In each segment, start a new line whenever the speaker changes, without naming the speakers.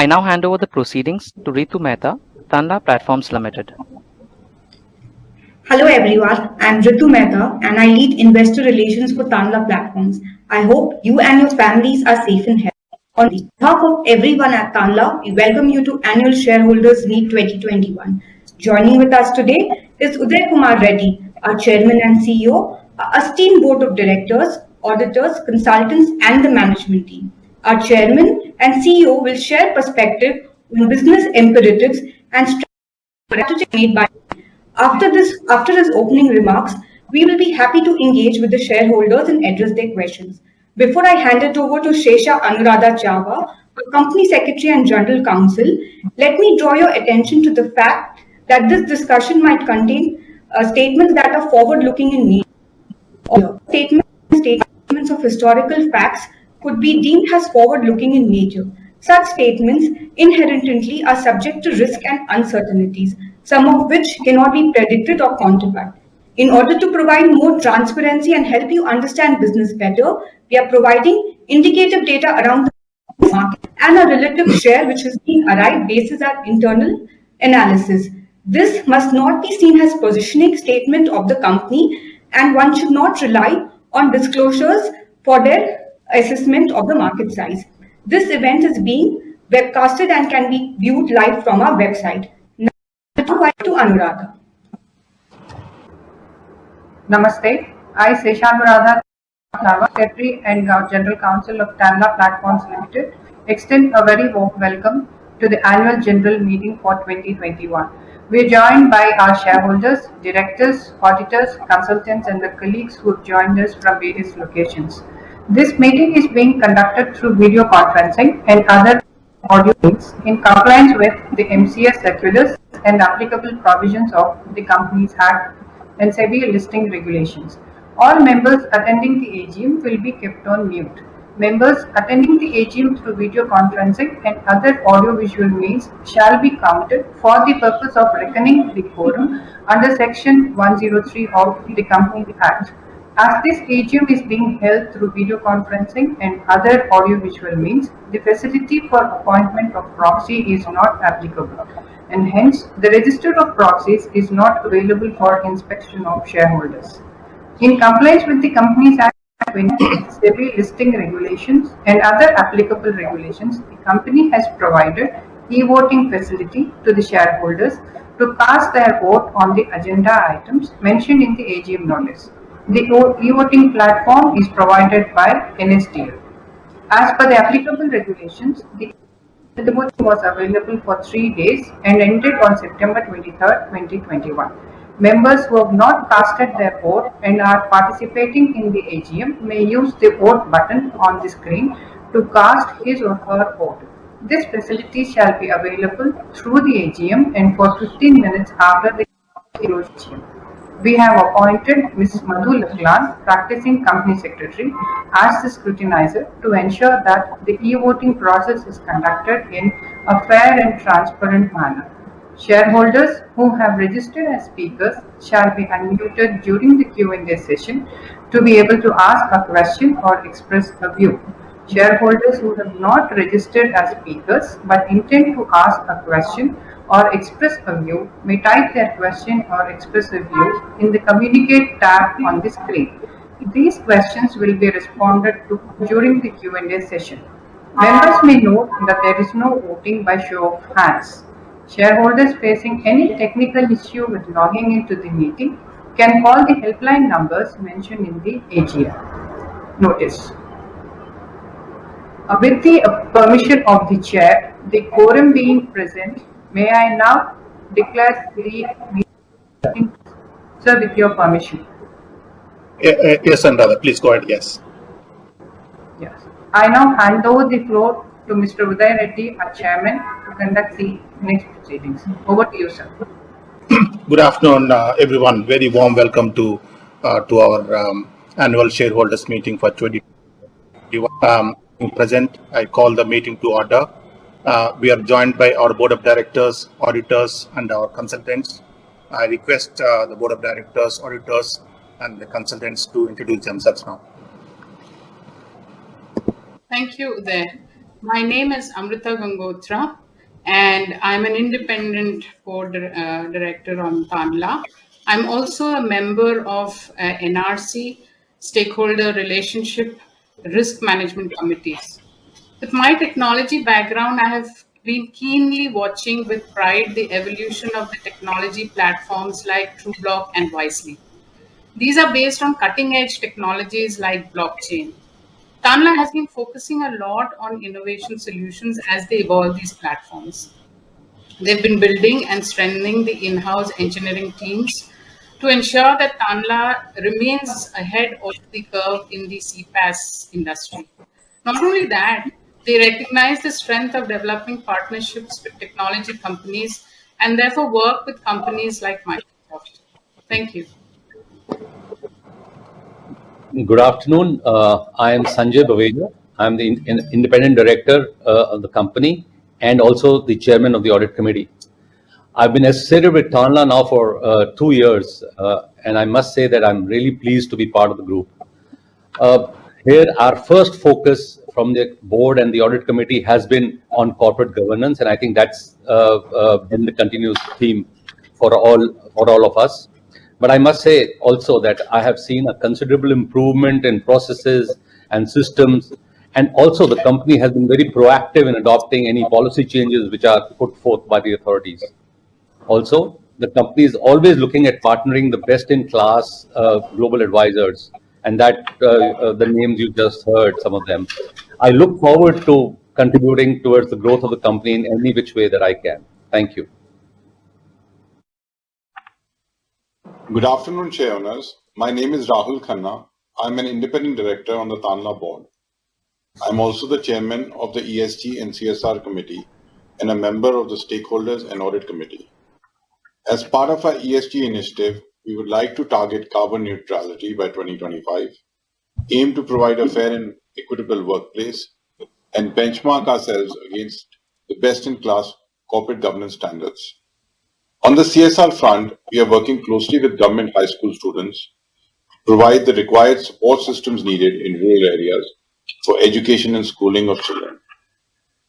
I now hand over the proceedings to Ritu Mehta, Tanla Platforms Limited.
Hello everyone, I am Ritu Mehta and I lead Investor Relations for Tanla Platforms. I hope you and your families are safe and healthy. On behalf of everyone at Tanla, we welcome you to Annual Shareholders Meet 2021. Joining with us today is Uday Kumar Reddy, our Chairman and CEO, our esteemed Board of Directors, auditors, consultants and the management team. Our Chairman and CEO will share perspective on business imperatives and strategy made by after his opening remarks, we will be happy to engage with the shareholders and address their questions. Before I hand it over to Shesha Anuradha Chava, our Company Secretary and General Counsel, let me draw your attention to the fact that this discussion might contain statements that are forward-looking in nature. Statements of historical facts could be deemed as forward-looking in nature. Such statements inherently are subject to risk and uncertainties, some of which cannot be predicted or quantified. In order to provide more transparency and help you understand business better, we are providing indicative data around the market and a relative share which has been arrived based on our internal analysis. This must not be seen as positioning statement of the company, and one should not rely on disclosures for their assessment of the market size. This event is being webcasted and can be viewed live from our website. Now to Anuradha.
Namaste. I, Shesha Anuradha Chava, Secretary and General Counsel of Tanla Platforms Limited, extend a very warm welcome to the Annual General Meeting for 2021. We are joined by our shareholders, directors, auditors, consultants and the colleagues who have joined us from various locations. This meeting is being conducted through video conferencing and other audio links in compliance with the MCA circulars and applicable provisions of the Companies Act and SEBI listing regulations. All members attending the AGM will be kept on mute. Members attending the AGM through video conferencing and other audio-visual means shall be counted for the purpose of reckoning the quorum under Section 103 of the Companies Act. As this AGM is being held through video conferencing and other audio-visual means, the facility for appointment of proxy is not applicable, and hence the register of proxies is not available for inspection of shareholders. In compliance with the Companies Act, SEBI listing regulations and other applicable regulations, the company has provided e-voting facility to the shareholders to cast their vote on the agenda items mentioned in the AGM notice. The e-voting platform is provided by NSDL. As per the applicable regulations, the voting was available for 3 days and ended on September 23, 2021. Members who have not casted their vote and are participating in the AGM may use the vote button on the screen to cast his or her vote. This facility shall be available through the AGM and for 15 minutes after the AGM. We have appointed Ms. Madhu Laklan, Practicing Company Secretary, as the scrutinizer to ensure that the e-voting process is conducted in a fair and transparent manner. Shareholders who have registered as speakers shall be unmuted during the Q&A session to be able to ask a question or express a view. Shareholders who have not registered as speakers but intend to ask a question or express a view may type their question or express a view in the Communicate tab on the screen. These questions will be responded to during the Q&A session. Members may note that there is no voting by show of hands. Shareholders facing any technical issue with logging into the meeting can call the helpline numbers mentioned in the AGM notice. With the permission of the Chair, the quorum being present, may I now declare the meeting, sir, with your permission.
Yes, Anuradha, please go ahead. Yes.
Yes. I now hand over the floor to Mr. Uday Reddy, our Chairman, to conduct the next proceedings. Over to you, sir.
Good afternoon, everyone. Very warm welcome to our annual shareholders meeting for 2021. Present, I call the meeting to order. We are joined by our board of directors, auditors, and our consultants. I request the board of directors, auditors, and the consultants to introduce themselves now.
Thank you, Uday. My name is Amrita Gangotra, and I'm an independent board director on Tanla. I'm also a member of NRC, Stakeholder Relationship Risk Management Committees. With my technology background, I have been keenly watching with pride the evolution of the technology platforms like TrueBlock and Wisely. These are based on cutting edge technologies like blockchain. Tanla has been focusing a lot on innovation solutions as they evolve these platforms. They've been building and strengthening the in house engineering teams to ensure that Tanla remains ahead of the curve in the CPaaS industry. Not only that, they recognize the strength of developing partnerships with technology companies and therefore work with companies like Microsoft. Thank you.
Good afternoon. I am Sanjay Baveja. I'm the independent director of the company and also the chairman of the audit committee. I've been associated with Tanla now for 2 years, and I must say that I'm really pleased to be part of the group. Here, our first focus from the board and the audit committee has been on corporate governance, and I think that's been the continuous theme for all of us. But I must say also that I have seen a considerable improvement in processes and systems, and also the company has been very proactive in adopting any policy changes which are put forth by the authorities. Also, the company is always looking at partnering the best-in-class global advisors, and that the names you just heard, some of them. I look forward to contributing towards the growth of the company in any which way that I can. Thank you.
Good afternoon, share owners. My name is Rahul Khanna. I'm an independent director on the Tanla board. I'm also the chairman of the ESG and CSR committee and a member of the stakeholders and audit committee. As part of our ESG initiative, we would like to target carbon neutrality by 2025, aim to provide a fair and equitable workplace, and benchmark ourselves against the best-in-class corporate governance standards. On the CSR front, we are working closely with government high school students to provide the required support systems needed in rural areas for education and schooling of children.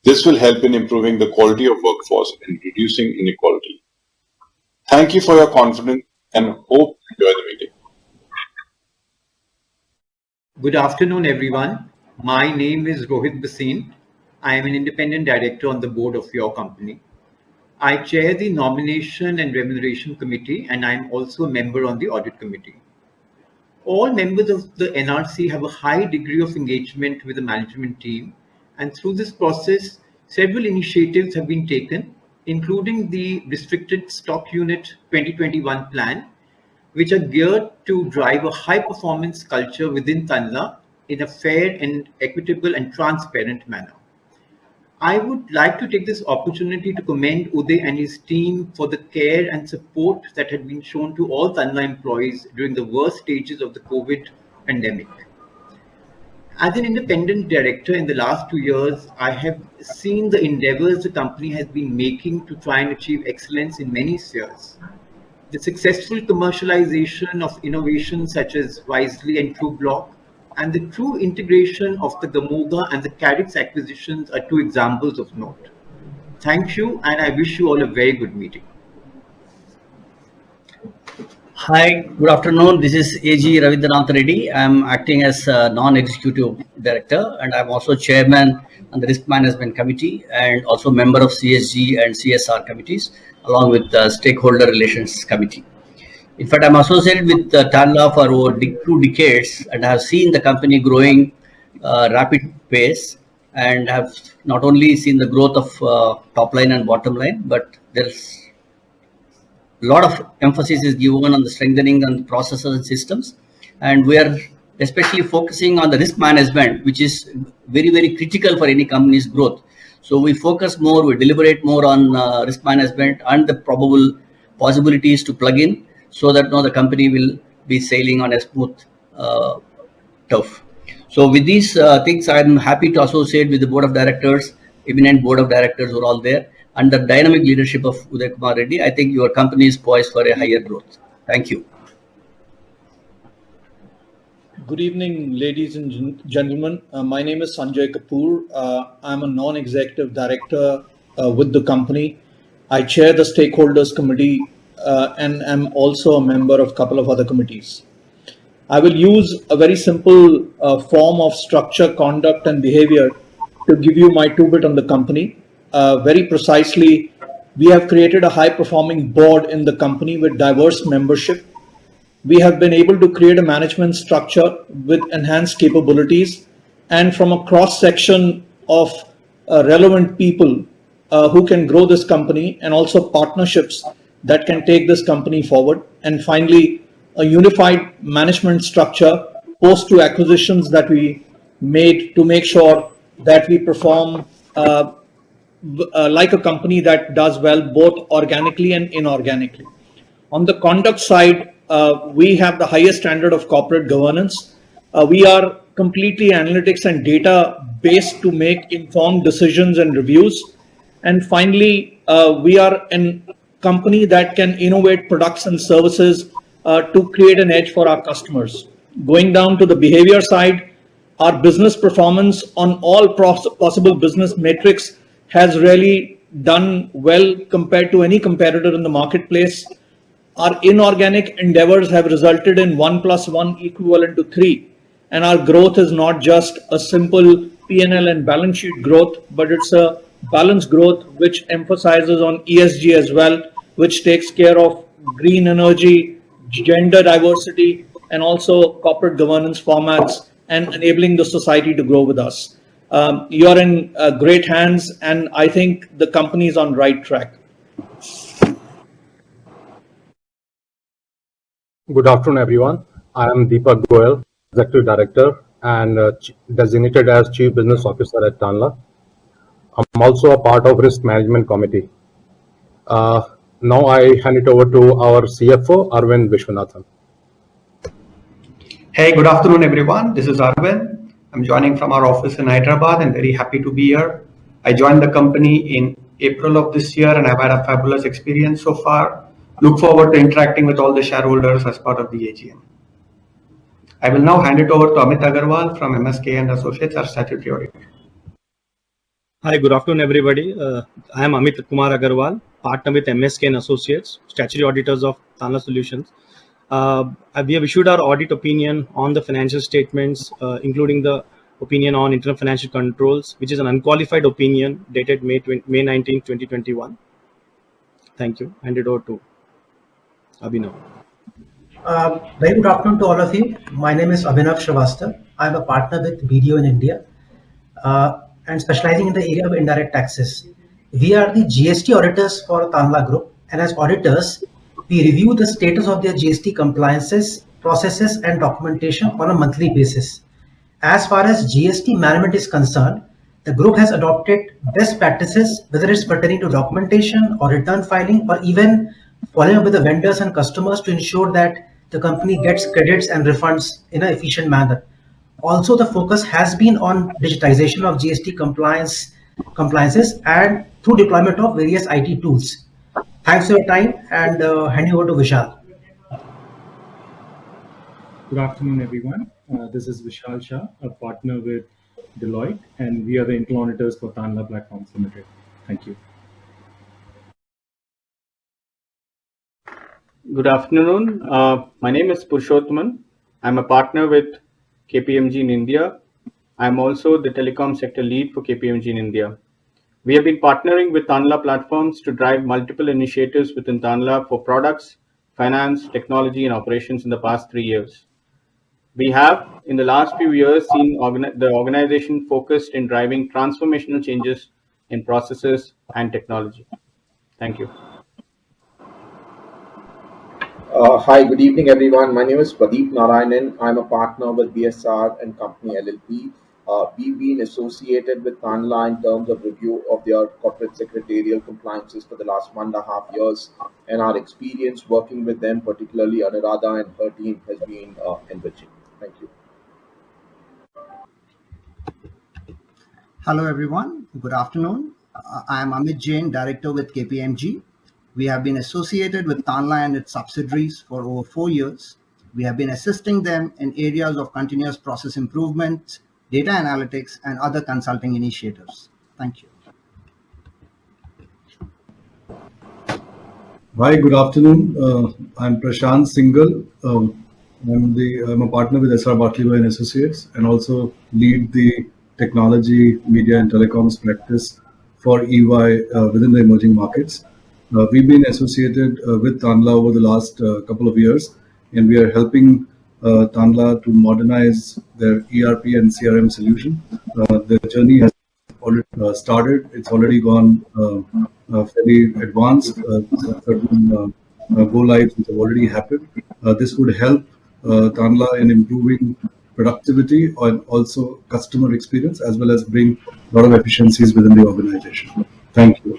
This will help in improving the quality of workforce and reducing inequality. Thank you for your confidence and hope you enjoy the meeting.
Good afternoon, everyone. My name is Rohit Bhasin. I am an independent director on the board of your company. I chair the Nomination and Remuneration Committee, and I'm also a member on the Audit Committee. All members of the NRC have a high degree of engagement with the management team, and through this process, several initiatives have been taken, including the Restricted Stock Unit 2021 plan, which are geared to drive a high-performance culture within Tanla in a fair and equitable and transparent manner. I would like to take this opportunity to commend Uday and his team for the care and support that had been shown to all Tanla employees during the worst stages of the COVID pandemic. As an independent director in the last 2 years, I have seen the endeavors the company has been making to try and achieve excellence in many spheres. The successful commercialization of innovations such as Wisely and TrueBlock, and the true integration of the Gamoga and the Cadix acquisitions are 2 examples of note. Thank you, and I wish you all a very good meeting.
Hi, good afternoon. This is AG Ravindranath Reddy. I'm acting as a non-executive director, and I'm also chairman on the risk management committee and also member of CSG and CSR committees, along with the stakeholder relations committee. In fact, I'm associated with Tanla for over 2 decades, and have seen the company growing rapid pace, and have not only seen the growth of top line and bottom line, but there's a lot of emphasis is given on the strengthening on the processes and systems, and we are especially focusing on the risk management, which is very, very critical for any company's growth. So we focus more, we deliberate more on risk management and the probable possibilities to plug in, so that now the company will be sailing on a smooth turf. So with these things, I'm happy to associate with the board of directors, eminent board of directors who are all there. Under dynamic leadership of Uday Kumar Reddy, I think your company is poised for a higher growth. Thank you.
Good evening, ladies and gentlemen. My name is Sanjay Kapoor. I'm a non-executive director with the company. I chair the stakeholders committee and am also a member of a couple of other committees. I will use a very simple form of structure, conduct, and behavior to give you my two-bit on the company. Very precisely, we have created a high-performing board in the company with diverse membership. We have been able to create a management structure with enhanced capabilities and from a cross-section of relevant people who can grow this company, and also partnerships that can take this company forward. And finally, a unified management structure post to acquisitions that we made to make sure that we perform like a company that does well both organically and inorganically. On the conduct side, we have the highest standard of corporate governance. We are completely analytics and data based to make informed decisions and reviews. And finally, we are a company that can innovate products and services to create an edge for our customers. Going down to the behavior side, our business performance on all possible business metrics has really done well compared to any competitor in the marketplace. Our inorganic endeavors have resulted in 1 + 1 equivalent to 3. And our growth is not just a simple P&L and balance sheet growth, but it's a balanced growth which emphasizes on ESG as well, which takes care of green energy, gender diversity, and also corporate governance formats, and enabling the society to grow with us. You're in great hands, and I think the company is on right track.
Good afternoon, everyone. I am Deepak Goyal, Executive Director and designated as Chief Business Officer at Tanla. I'm also a part of Risk Management Committee. Now I hand it over to our CFO, Arvind Vishwanathan.
Hey, good afternoon, everyone. This is Arvind. I'm joining from our office in Hyderabad and very happy to be here. I joined the company in April of this year and I've had a fabulous experience so far. Look forward to interacting with all the shareholders as part of the AGM. I will now hand it over to Amit Agarwal from MSK and Associates, our statutory auditor.
Hi, good afternoon, everybody. I am Amit Kumar Agarwal, partner with MSK and Associates, statutory auditors of Tanla Solutions. We have issued our audit opinion on the financial statements, including the opinion on internal financial controls, which is an unqualified opinion dated May 19, 2021. Thank you. Hand it over to Abhinav.
Very good afternoon to all of you. My name is Abhinav Shrivastava. I am a partner with BDO in India and specializing in the area of indirect taxes. We are the GST auditors for Tanla Group, and as auditors, we review the status of their GST compliances, processes, and documentation on a monthly basis. As far as GST management is concerned, the group has adopted best practices, whether it's pertaining to documentation or return filing, or even following up with the vendors and customers to ensure that the company gets credits and refunds in an efficient manner. Also, the focus has been on digitization of GST compliances and through deployment of various IT tools. Thanks for your time, and hand you over to Vishal.
Good afternoon, everyone. This is Vishal Shah, a partner with Deloitte, and we are the internal auditors for Tanla Platforms Limited. Thank you.
Good afternoon. My name is Purushothaman. I'm a partner with KPMG in India. I'm also the telecom sector lead for KPMG in India. We have been partnering with Tanla Platforms to drive multiple initiatives within Tanla for products, finance, technology, and operations in the past 3 years. We have, in the last few years, seen the organization focused in driving transformational changes in processes and technology. Thank you.
Hi, good evening, everyone. My name is Pradeep Narayanan. I'm a partner with BSR and Company LLP. We've been associated with Tanla in terms of review of their corporate secretarial compliances for the last 1.5 years, and our experience working with them, particularly Anuradha and her team, has been enriching. Thank you.
Hello, everyone. Good afternoon. I am Amit Jain, Director with KPMG. We have been associated with Tanla and its subsidiaries for over 4 years. We have been assisting them in areas of continuous process improvements, data analytics, and other consulting initiatives. Thank you.
Hi, good afternoon. I'm Prashant Singhal. I'm a partner with SR Bartleby and Associates and also lead the technology, media and telecoms practice for EY within the emerging markets. We've been associated with Tanla over the last couple of years, and we are helping Tanla to modernize their ERP and CRM solution. The journey has already started. It's already gone fairly advanced. Certain go lives which have already happened. This would help Tanla in improving productivity and also customer experience, as well as bring a lot of efficiencies within the organization. Thank you.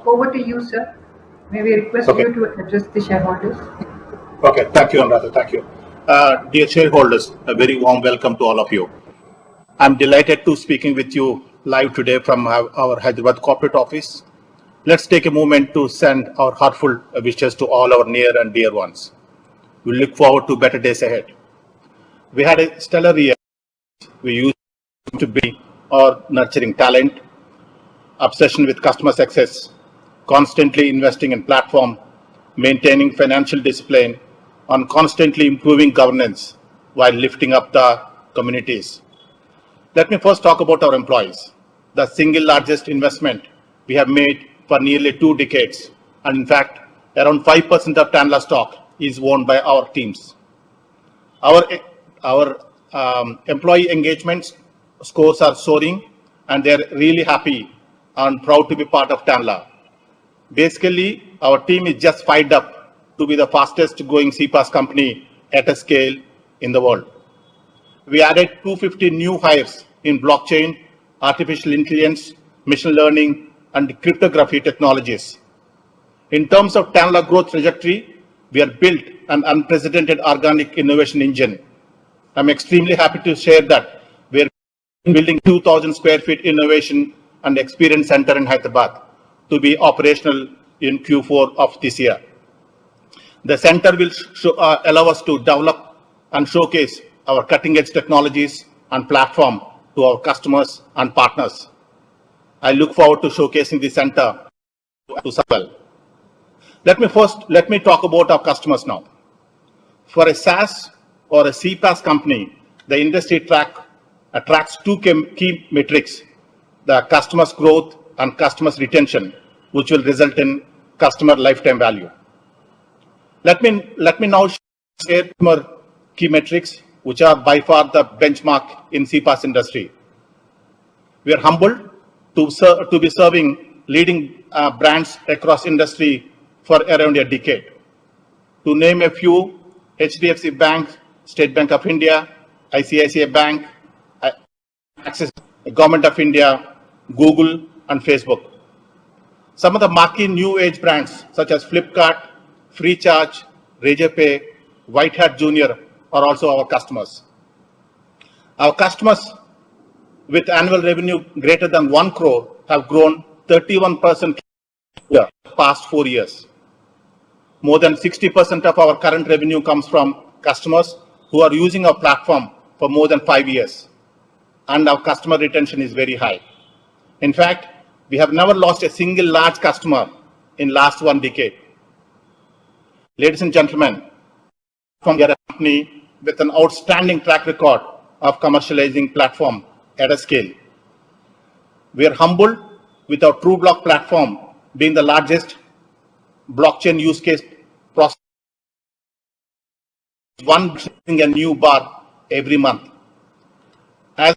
Over to you, sir. May we request you to address the shareholders?
Okay, thank you, Anuradha. Thank you. Dear shareholders, a very warm welcome to all of you. I'm delighted to speaking with you live today from our Hyderabad corporate office. Let's take a moment to send our heartfelt wishes to all our near and dear ones. We look forward to better days ahead. We had a stellar year. We used to be our nurturing talent, obsession with customer success, constantly investing in platform, maintaining financial discipline, and constantly improving governance while lifting up the communities. Let me first talk about our employees. The single largest investment we have made for nearly 2 decades, and in fact, around 5% of Tanla stock is owned by our teams. Our employee engagement scores are soaring, and they're really happy and proud to be part of Tanla. Basically, our team is just fired up to be the fastest growing CPaaS company at a scale in the world. We added 250 new hires in blockchain, artificial intelligence, machine learning, and cryptography technologies. In terms of Tanla growth trajectory, we have built an unprecedented organic innovation engine. I'm extremely happy to share that we're building 2,000 square feet innovation and experience center in Hyderabad to be operational in Q4 of this year. The center will allow us to develop and showcase our cutting edge technologies and platform to our customers and partners. I look forward to showcasing the center to well. Let me talk about our customers now. For a SaaS or a CPaaS company, the industry attracts 2 key metrics: the customer's growth and customer's retention, which will result in customer lifetime value. Let me now share more key metrics, which are by far the benchmark in CPaaS industry. We are humbled to be serving leading brands across industry for around a decade. To name a few: HDFC Bank, State Bank of India, ICICI Bank, Axis, Government of India, Google, and Facebook. Some of the marquee new age brands such as Flipkart, Freecharge, Razorpay, White Hat Junior are also our customers. Our customers with annual revenue greater than 1 crore have grown 31% in the past 4 years. More than 60% of our current revenue comes from customers who are using our platform for more than 5 years. And our customer retention is very high. In fact, we have never lost a single large customer in last 1 decade. Ladies and gentlemen, from a company with an outstanding track record of commercializing platform at a scale. We are humbled with our TrueBlock platform being the largest blockchain use case process, one a new bar every month. As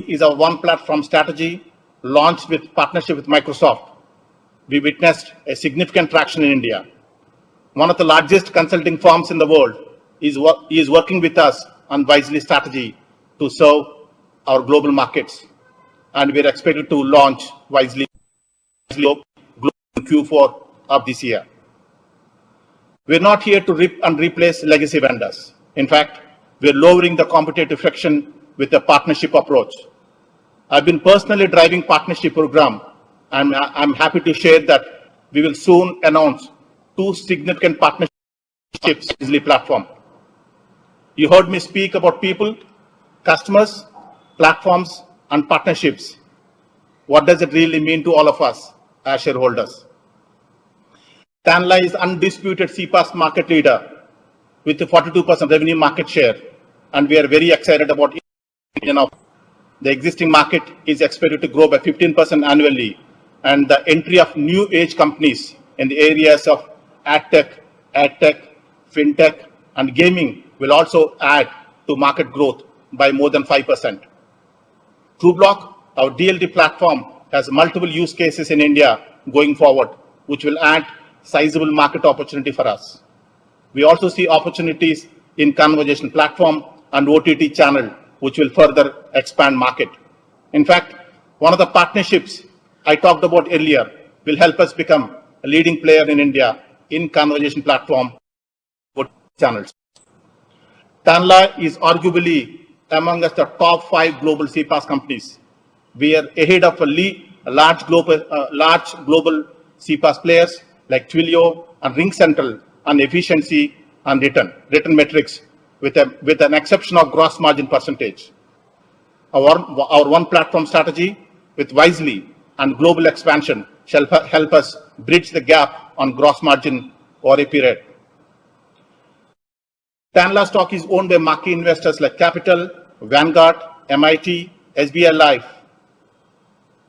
is our one platform strategy launched with partnership with Microsoft, we witnessed a significant traction in India. One of the largest consulting firms in the world is working with us on Wisely strategy to serve our global markets. And we are expected to launch Wisely in Q4 of this year. We're not here to rip and replace legacy vendors. In fact, we're lowering the competitive friction with a partnership approach. I've been personally driving partnership program I'm happy to share that we will soon announce 2 significant partnerships with Easily platform. You heard me speak about people, customers, platforms, and partnerships. What does it really mean to all of us as shareholders? Tanla is undisputed CPaaS market leader with a 42% revenue market share, and we are very excited about it. The existing market is expected to grow by 15% annually, and the entry of new age companies in the areas of AdTech, FinTech, and gaming will also add to market growth by more than 5%. Trubloq, our DLT platform, has multiple use cases in India going forward, which will add sizable market opportunity for us. We also see opportunities in conversation platform and OTT channel, which will further expand market. In fact, one of the partnerships I talked about earlier will help us become a leading player in India in conversation platform channels. Tanla is arguably among us the top 5 global CPaaS companies. We are ahead of large global CPaaS players like Twilio and RingCentral on efficiency and return metrics with an exception of gross margin percentage. Our one platform strategy with Wisely and global expansion shall help us bridge the gap on gross margin over a period. Tanla stock is owned by marquee investors like Capital, Vanguard, MIT, SBI Life.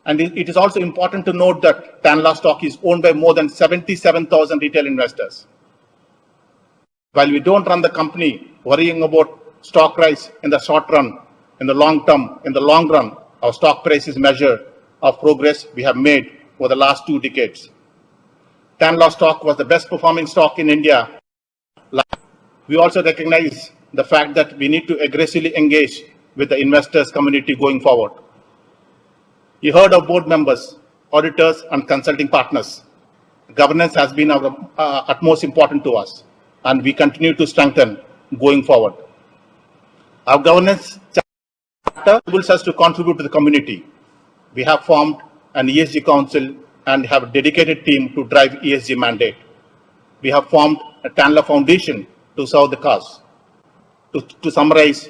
And it is also important to note that Tanla stock is owned by more than 77,000 retail investors. While we don't run the company worrying about stock price in the short run, in the long run, our stock price is a measure of progress we have made over the last 2 decades. Tanla stock was the best performing stock in India. We also recognize the fact that we need to aggressively engage with the investors community going forward. You heard of board members, auditors, and consulting partners. Governance has been our utmost important to us, and we continue to strengthen going forward. Our governance chapter enables us to contribute to the community. We have formed an ESG council and have a dedicated team to drive ESG mandate. We have formed a Tanla Foundation to serve the cause. To summarize,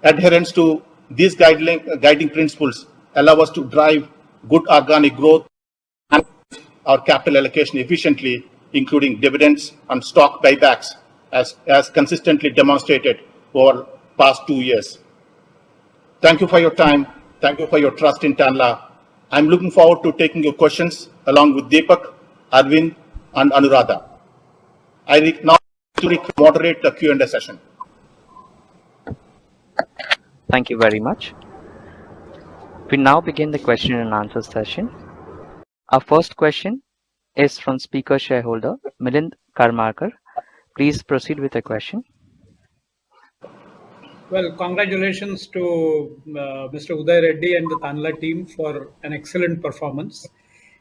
adherence to these guiding principles allow us to drive good organic growth and our capital allocation efficiently, including dividends and stock buybacks, as consistently demonstrated over past 2 years. Thank you for your time. Thank you for your trust in Tanla. I'm looking forward to taking your questions along with Deepak, Arvind, and Anuradha. I now moderate the Q&A session.
Thank you very much. We now begin the question and answer session. Our first question is from speaker shareholder Milind Karmarkar. Please proceed with the question.
Well, congratulations to Mr. Uday Reddy and the Tanla team for an excellent performance.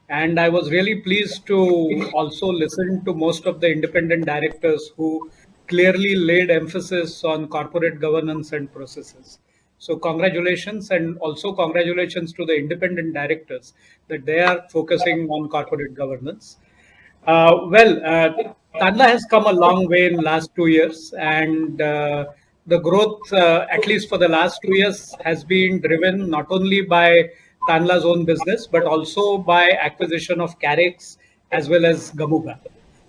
And I was really pleased to also listen to most of the independent directors who clearly laid emphasis on corporate governance and processes. So congratulations, and also congratulations to the independent directors that they are focusing on corporate governance. Tanla has come a long way in the last 2 years, and the growth, at least for the last 2 years, has been driven not only by Tanla's own business, but also by acquisition of Karix as well as Gamooga.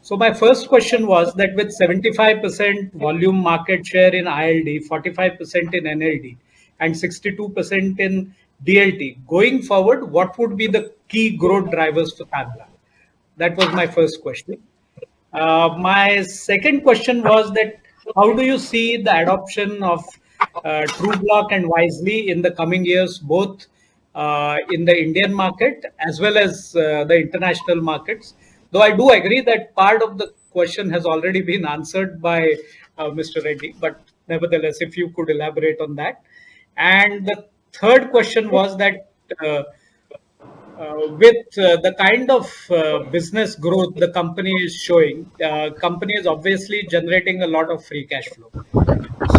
So my first question was that with 75% volume market share in ILD, 45% in NLD, and 62% in DLT, going forward, what would be the key growth drivers for Tanla? That was my first question. My second question was that how do you see the adoption of Trubloq and Wisely in the coming years, both in the Indian market as well as the international markets? Though I do agree that part of the question has already been answered by Mr. Reddy, but nevertheless, if you could elaborate on that. And the third question was that with the kind of business growth the company is showing, company is obviously generating a lot of free cash flow.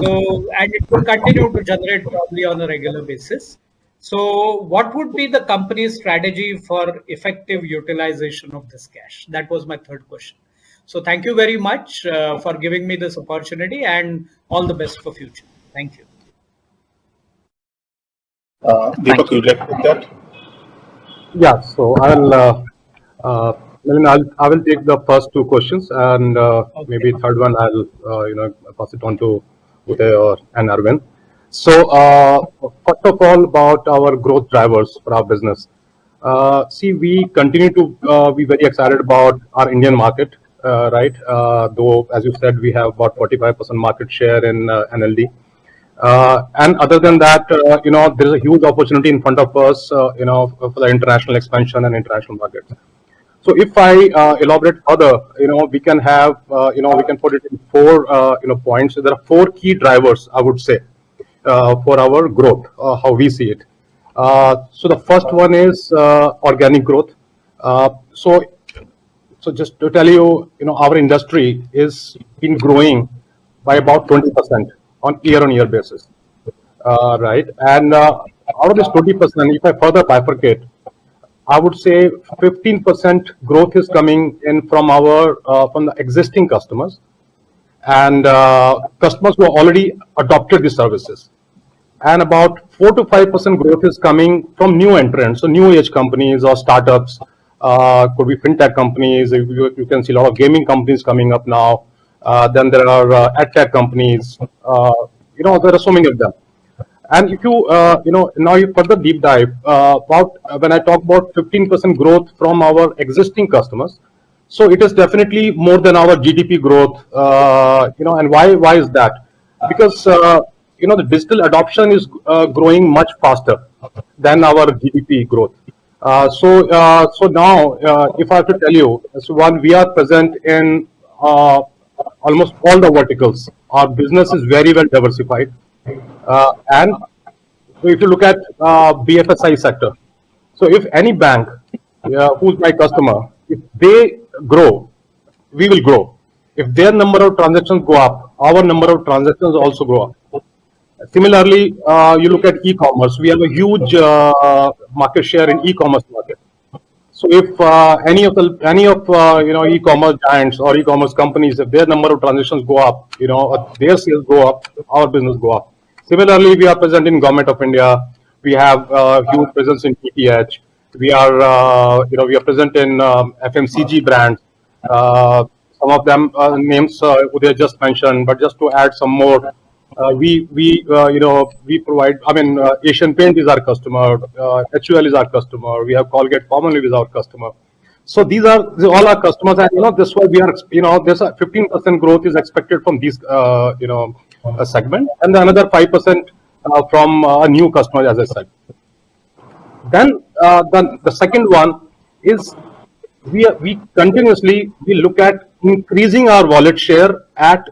So, and it will continue to generate probably on a regular basis. So what would be the company's strategy for effective utilization of this cash? That was my third question. So thank you very much for giving me this opportunity, and all the best for future. Thank you.
Deepak, would you like to take that?
Yeah, so I will take the first two questions, and maybe third one I'll pass it on to Uday or Arvind. So first of all, about our growth drivers for our business. See, we continue to be very excited about our Indian market, right? Though, as you said, we have about 45% market share in NLD. And other than that, there is a huge opportunity in front of us, for the international expansion and international markets. So if I elaborate further, we can have, we can put it in four, points. So there are four key drivers, I would say, for our growth, how we see it. So the first one is organic growth. So just to tell you, our industry is been growing by about 20% on year-on-year basis, right? And out of this 20%, if I further bifurcate, I would say 15% growth is coming in from from the existing customers and customers who have already adopted the services. And about 4 to 5% growth is coming from new entrants, so new age companies or startups, could be fintech companies. You can see a lot of gaming companies coming up now. Then there are edtech companies. There are so many of them. And if you, now you further deep dive, when I talk about 15% growth from our existing customers, so it is definitely more than our GDP growth, and why is that? Because, the digital adoption is growing much faster than our GDP growth. So now, if I have to tell you, so one, we are present in almost all the verticals. Our business is very well diversified. And if you look at BFSI sector, so if any bank who's my customer, if they grow, we will grow. If their number of transactions go up, our number of transactions also go up. Similarly, you look at e-commerce. We have a huge market share in e-commerce market. So if any of e-commerce giants or e-commerce companies, if their number of transactions go up, their sales go up, our business go up. Similarly, we are present in Government of India. We have huge presence in PTH. We are, we are present in FMCG brands. Some of them names Uday just mentioned, but just to add some more, we provide. I mean, Asian Paint is our customer. HUL is our customer. We have Colgate Palmolive is our customer. So these are all our customers, and this why we are. There's a 15% growth is expected from these segment, and then another 5% from a new customer, as I said. Then the second one is we continuously look at increasing our wallet share at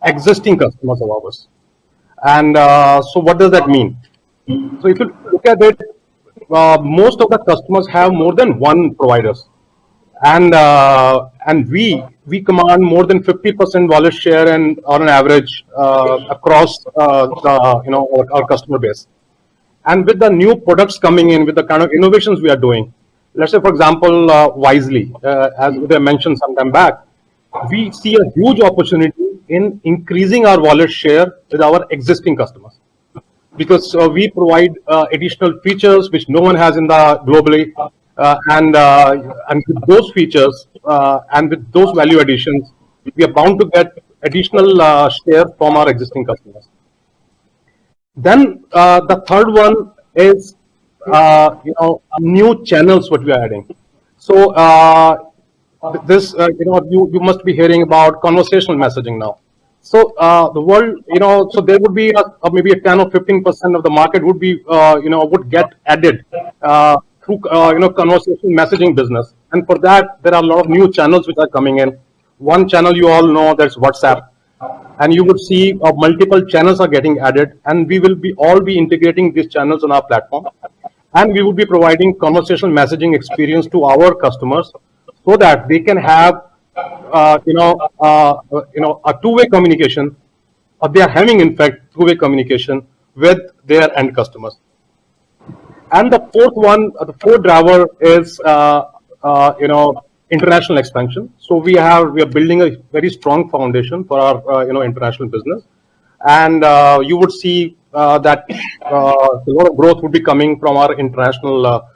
existing customers of ours. And so what does that mean? So if you look at it, most of the customers have more than one providers, and we command more than 50% wallet share and on an average across our customer base. And with the new products coming in, with the kind of innovations we are doing, let's say for example Wisely, as I mentioned some time back, we see a huge opportunity in increasing our wallet share with our existing customers, because we provide additional features which no one has in the globally, and with those features and with those value additions, we are bound to get additional share from our existing customers. Then the third one is new channels what we are adding. So this you must be hearing about conversational messaging now. So the world, so there would be maybe a 10 or 15% of the market would be would get added through conversational messaging business, and for that there are a lot of new channels which are coming in. One channel you all know, that's WhatsApp, and you would see multiple channels are getting added, and we will all be integrating these channels on our platform, and we will be providing conversational messaging experience to our customers so that they can have a two-way communication, or they are having in fact two-way communication with their end customers. And the fourth driver is, international expansion. So we are building a very strong foundation for our, international business. And you would see that a lot of growth would be coming from our international,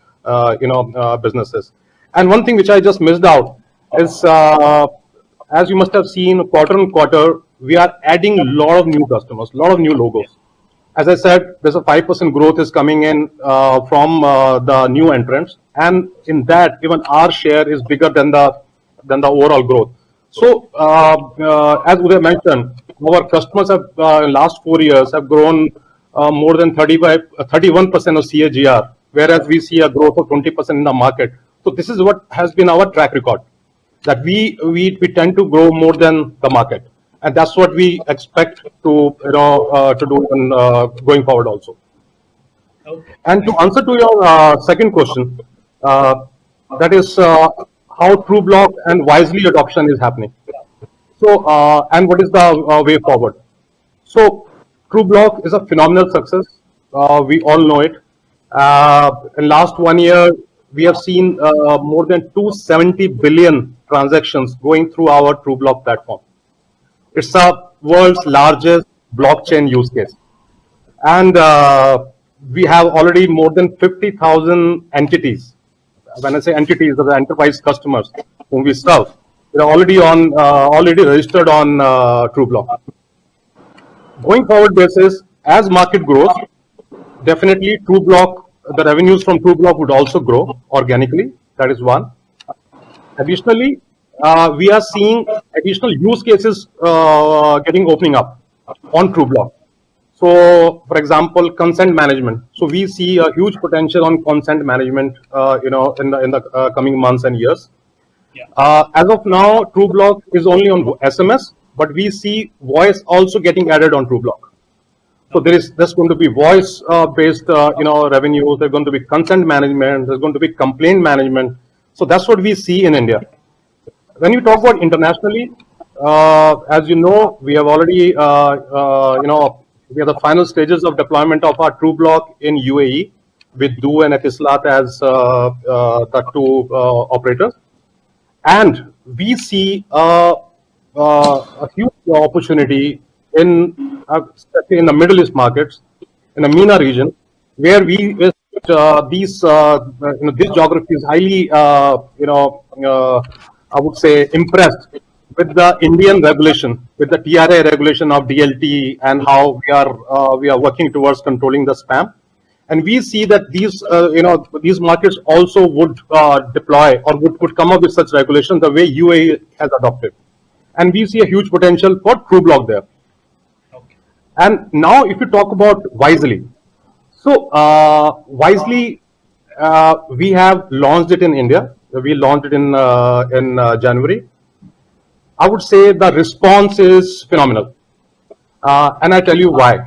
businesses. And one thing which I just missed out is, as you must have seen, quarter on quarter, we are adding a lot of new customers, a lot of new logos. As I said, there's a 5% growth is coming in from the new entrants, and in that, even our share is bigger than the overall growth. So, as Uday mentioned, our customers have in last 4 years have grown more than 31% of CAGR, whereas we see a growth of 20% in the market. So this is what has been our track record, that we tend to grow more than the market, and that's what we expect to do going forward also.
Okay.
And to answer to your second question, that is how Trubloq and Wisely adoption is happening. So and what is the way forward? So Trubloq is a phenomenal success. We all know it. In last 1 year, we have seen more than 270 billion transactions going through our Trubloq platform. It's the world's largest blockchain use case. And we have already more than 50,000 entities. When I say entities, are the enterprise customers whom we serve. They're already registered on Trubloq. Going forward basis, as market grows, definitely Trubloq, the revenues from Trubloq would also grow organically. That is one. Additionally, we are seeing additional use cases opening up on Trubloq. So, for example, consent management. So we see a huge potential on consent management, in the coming months and years. As of now, Trubloq is only on SMS, but we see voice also getting added on Trubloq. So there's going to be voice based, revenues. There's going to be consent management. There's going to be complaint management. So that's what we see in India. When you talk about internationally, as you know, we have already, we are the final stages of deployment of our Trubloq in UAE with Du and Etisalat as the two operators. And we see a huge opportunity especially in the Middle East markets, in the MENA region, where this geography is highly, I would say, impressed with the Indian regulation, with the TRA regulation of DLT, and how we are working towards controlling the spam. And we see that these markets also would deploy or would come up with such regulations the way UAE has adopted. And we see a huge potential for Trubloq there.
Okay.
And now, if you talk about Wisely, so Wisely, we have launched it in India. We launched it in January. I would say the response is phenomenal, and I tell you why.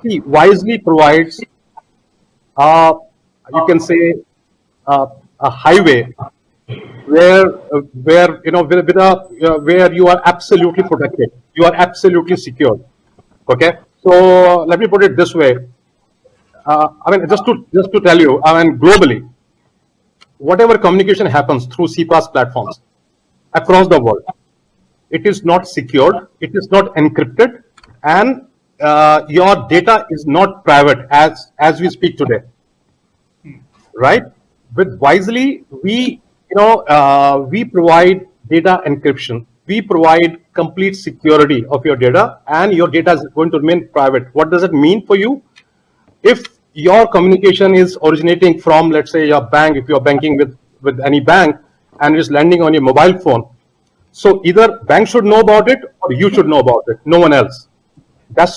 See, Wisely provides, you can say, a highway where you are absolutely protected, you are absolutely secure. Okay, so let me put it this way. Just to tell you, globally, whatever communication happens through CPaaS platforms across the world, it is not secured, it is not encrypted, and your data is not private as we speak today, right? With Wisely, we provide data encryption. We provide complete security of your data, and your data is going to remain private. What does it mean for you? If your communication is originating from, let's say, your bank, if you're banking with any bank and it's landing on your mobile phone, so either bank should know about it or you should know about it, no one else. That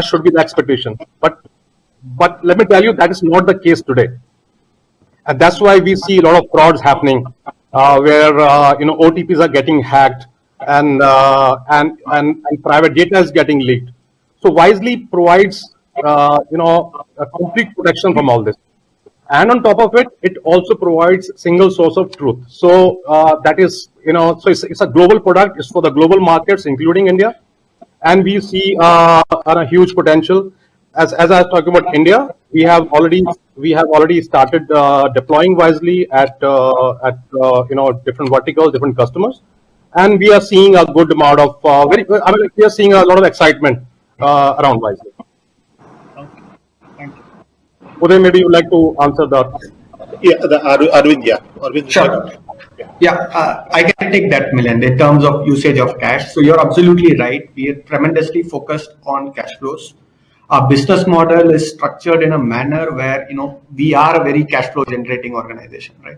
should be the expectation. But let me tell you, that is not the case today. And that's why we see a lot of frauds happening, where OTPs are getting hacked and private data is getting leaked. So Wisely provides a complete protection from all this. And on top of it, it also provides single source of truth. So that is, so it's a global product. It's for the global markets, including India. And we see a huge potential. as I was talking about India, we have already started deploying Wisely at different verticals, different customers, and we are seeing a good amount of we are seeing a lot of excitement around Wisely.
Thank you.
Uday, maybe you'd like to answer that.
Yeah, Arvind. Yeah, Arvind.
Sure. Yeah, I can take that, Milind, in terms of usage of cash. So you're absolutely right. We are tremendously focused on cash flows. Our business model is structured in a manner where, we are a very cash flow generating organization, right?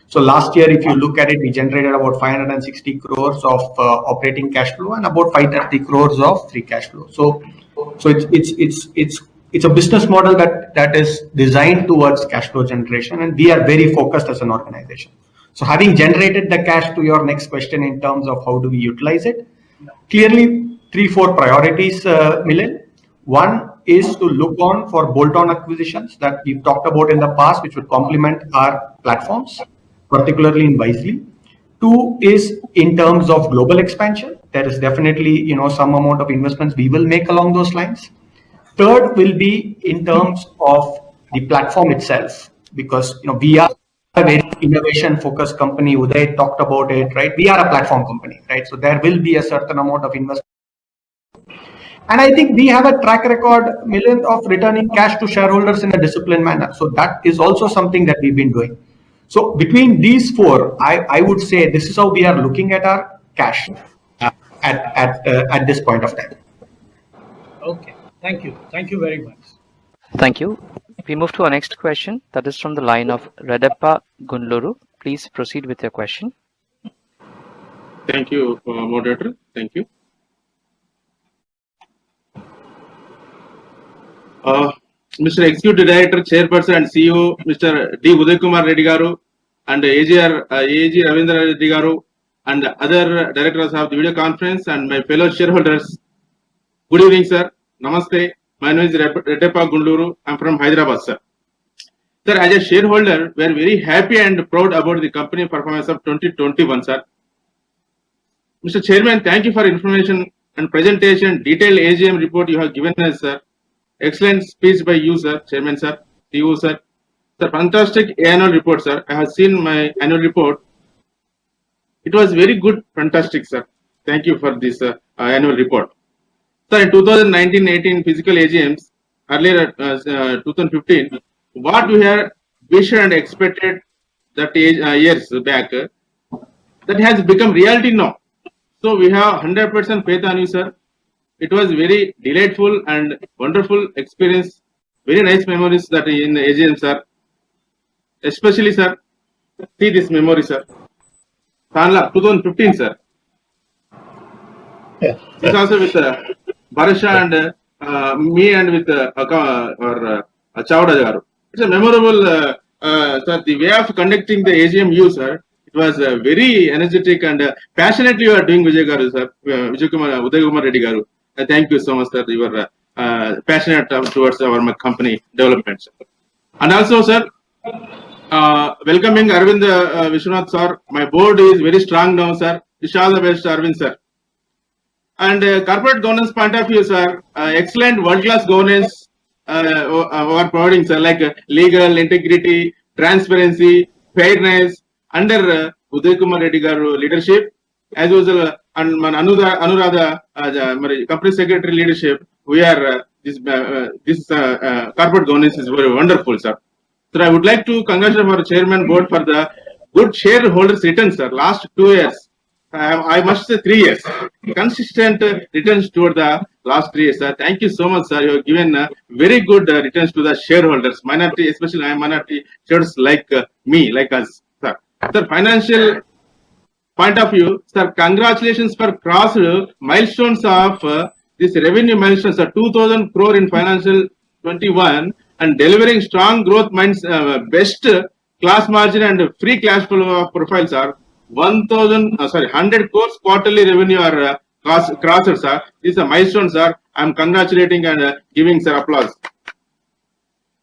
So last year, if you look at it, we generated about 560 crores of operating cash flow and about 530 crores of free cash flow. So it's a business model that is designed towards cash flow generation, and we are very focused as an organization. So having generated the cash, to your next question in terms of how do we utilize it, clearly 3-4 priorities, Milind. One is to look on for bolt-on acquisitions that we've talked about in the past, which would complement our platforms, particularly in Wisely. 2 is in terms of global expansion. There is definitely, some amount of investments we will make along those lines. 3rd will be in terms of the platform itself, because, we are a very innovation-focused company. Uday talked about it, right? We are a platform company, right? So there will be a certain amount of investment. And I think we have a track record, Milind, of returning cash to shareholders in a disciplined manner. So that is also something that we've been doing. So between these 4, I would say this is how we are looking at our cash at this point of time.
Okay. Thank you. Thank you very much.
Thank you. We move to our next question. That is from the line of Redappa Gunluru. Please proceed with your question.
Thank you, moderator. Thank you. Mr. Executive Director, Chairperson and CEO, Mr. D. Uday Kumar Reddy Garu, and AG Ravindra Reddy Garu, and other directors of the video conference, and my fellow shareholders. Good evening, sir. Namaste. My name is Redappa Gunluru. I'm from Hyderabad, sir. Sir, as a shareholder, we are very happy and proud about the company performance of 2021, sir. Mr. Chairman, thank you for information and presentation, detailed AGM report you have given us, sir. Excellent speech by you, sir, Chairman, sir, CEO, sir. Sir, fantastic annual report, sir. I have seen my annual report. It was very good, fantastic, sir. Thank you for this annual report. Sir, in 2019-18 physical AGMs, earlier 2015, what we have wished and expected that years back, that has become reality now. So we have 100% faith on you, sir. It was very delightful and wonderful experience. Very nice memories that in the AGM, sir. Especially, sir, see this memory, sir. Tanla, 2015, sir.
Yeah.
This also with Barisha and me and with Chawda Garu. It's a memorable, sir, the way of conducting the AGM, sir. It was very energetic and passionately you are doing, Vijay Garu, sir. Uday Kumar Reddy Garu. Thank you so much, sir. You are passionate towards our company development, sir. And also, sir, welcoming Arvind Vishwanath, sir. My board is very strong now, sir. Wish all the best, Arvind, sir. And corporate governance point of view, sir, excellent world-class governance are providing, sir, like legal integrity, transparency, fairness under Uday Kumar Reddy Garu leadership, as well as and Anuradha company secretary leadership. We are this corporate governance is very wonderful, sir. Sir, I would like to congratulate our chairman board for the good shareholders returns, sir. Last 2 years, I must say 3 years, consistent returns toward the last 3 years, sir. Thank you so much, sir. You have given very good returns to the shareholders, minority, especially minority shareholders like me, like us, sir. Sir, financial point of view, sir, congratulations for crossed milestones of this revenue milestones, sir. 2,000 crore in financial 21 and delivering strong growth minds, best class margin and free cash flow profiles are 100 crores quarterly revenue are crossed, sir. This is a milestone, sir. I am congratulating and giving, sir, applause.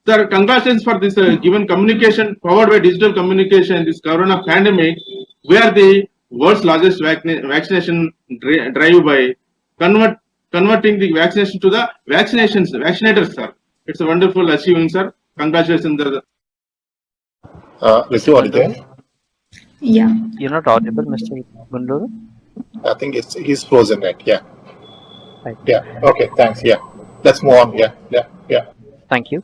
Sir, congratulations for this given communication powered by digital communication. This Corona pandemic, we are the world's largest vaccination drive by converting the vaccination to the vaccinators, sir. It's a wonderful achievement, sir. Congratulations, sir.
Ritu, are you there?
Yeah.
You're not audible, Mr. Gundluru?
I think he's frozen, right? Yeah.
Right.
Yeah. Okay. Thanks. Yeah. Let's move on. Yeah.
Thank you.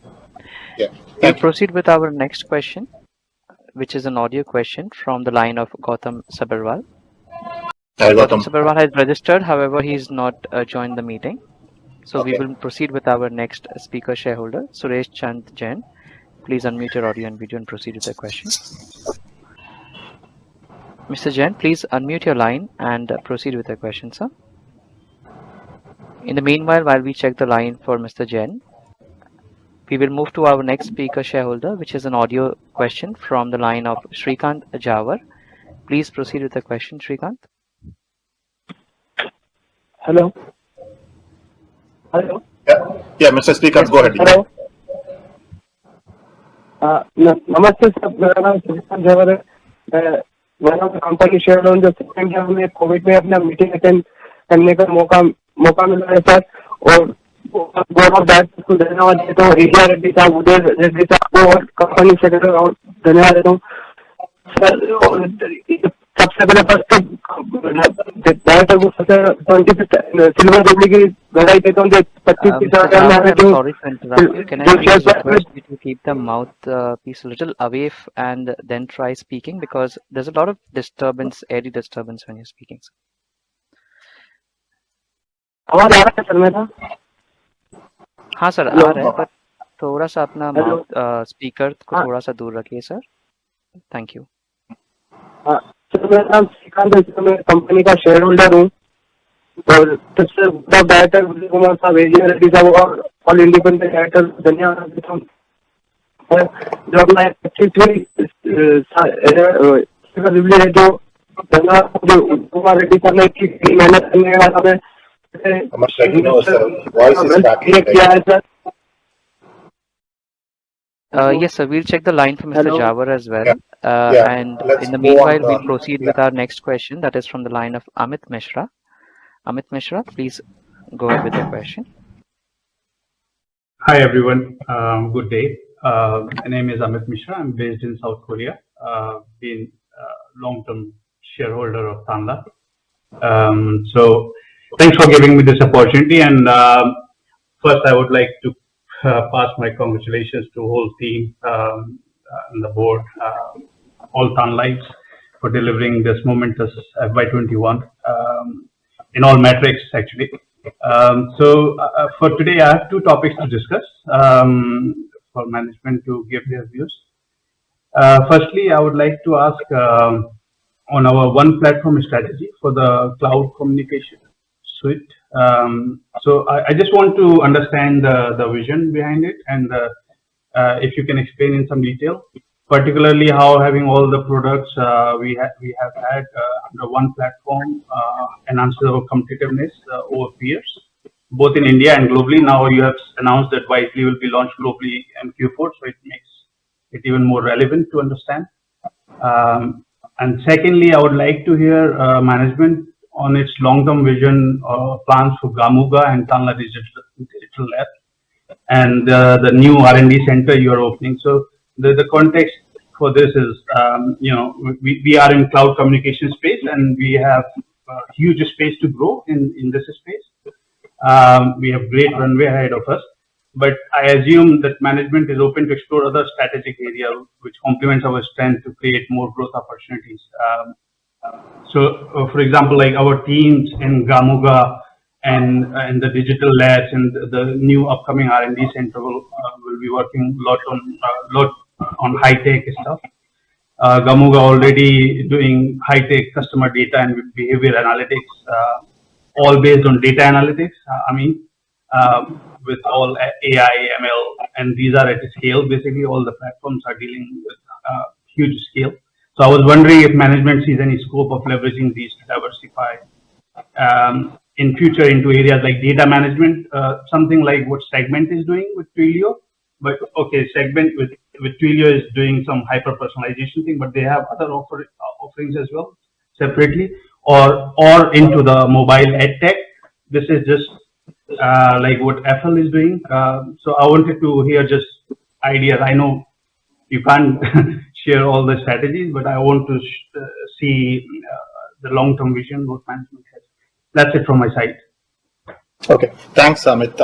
Yeah.
We'll proceed with our next question, which is an audio question from the line of Gautam Sabharwal.
Hi,
Gautam
Gautam.
Sabharwal has registered, however, he's not joined the meeting. So we
Okay.
will proceed with our next speaker shareholder, Suresh Chand Jain. Please unmute your audio and video and proceed with the question. Mr. Jain, please unmute your line and proceed with the question, sir. In the meanwhile, while we check the line for Mr. Jain, we will move to our next speaker shareholder, which is an audio question from the line of Shrikant Jawar. Please proceed with the question, Shrikant.
Hello. Hello.
Yeah, Mr. Speaker, go ahead.
Hello. नमस्ते sir, मेरा नाम श्रीकांत जवाहर है. मैं company share हूँ. जो second year में Covid में अपना मीटिंग अटेंड करने का मौका मिला है सर. और बोर्ड ऑफ डायरेक्टर्स को धन्यवाद देता हूँ. एजी रेड्डी साहब, उदय रेड्डी साहब को और कंपनी सेक्रेटरी और धन्यवाद देता हूँ सर. सबसे पहले फर्स्ट डायरेक्टर को सिल्वर जुबली की बधाई देता हूँ. 25,000 में हमें जो
Sorry to interrupt you. Can I please request you to keep the mouthpiece a little away and then try speaking, because there's a lot of disturbance, airy disturbance when you're speaking. Sir.
आवाज आ रहा है sir मेरा?
हाँ sir, आ रहा है, पर थोड़ा सा अपना स्पीकर को थोड़ा सा दूर रखिए सर. Thank you.
सर मेरा नाम श्रीकांत है. मैं कंपनी का शेयर होल्डर हूँ. और सबसे बड़ा डायरेक्टर विजय कुमार साहब, एजी रेड्डी साहब और ऑल इंडिपेंडेंट डायरेक्टर धन्यवाद देता हूँ. जो अपना 25वीं जुबली है, जो धन्यवाद कुमार रेड्डी साहब ने इतनी मेहनत करने के बाद हमें किया है sir.
Yes, sir. We'll check the line for Mr.
Hello.
Jawar as well. And
let's
in the
move on,
meanwhile, we'll proceed with our next question. That is from the line of Amit Mishra. Amit Mishra, please go ahead with your question.
Hi, everyone. Good day. My name is Amit Mishra. I'm based in South Korea. Been a long-term shareholder of Tanla. So thanks for giving me this opportunity. And first, I would like to pass my congratulations to whole team and the board, all Tanlites, for delivering this momentous FY21 in all metrics, actually. So for today, I have two topics to discuss for management to give their views. Firstly, I would like to ask on our one platform strategy for the cloud communication suite. So I just want to understand the vision behind it, and if you can explain in some detail, particularly how having all the products we have had under one platform enhances our competitiveness over peers, both in India and globally. Now you have announced that Wisely will be launched globally in Q4, so it makes it even more relevant to understand. And secondly, I would like to hear management on its long-term vision plans for Gamuga and Tanla Digital Lab, and the new R&D center you are opening. So the context for this is, we are in cloud communication space, and we have huge space to grow in this space. We have great runway ahead of us, but I assume that management is open to explore other strategic areas which complements our strength to create more growth opportunities. So, for example, like our teams in Gamuga and the digital labs and the new upcoming R&D center will be working a lot on high tech stuff. Gamuga already doing high tech customer data and behavior analytics, all based on data analytics. With all AI, ML, and these are at scale. Basically, all the platforms are dealing with huge scale. So I was wondering if management sees any scope of leveraging these to diversify in future into areas like data management, something like what Segment is doing with Twilio. But okay, Segment with Twilio is doing some hyper personalization thing, but they have other offerings as well separately, or into the mobile ed tech. This is just like what FL is doing. So I wanted to hear just ideas. I know you can't share all the strategies, but I want to see the long-term vision what management has. That's it from my side.
Okay, thanks, Amit.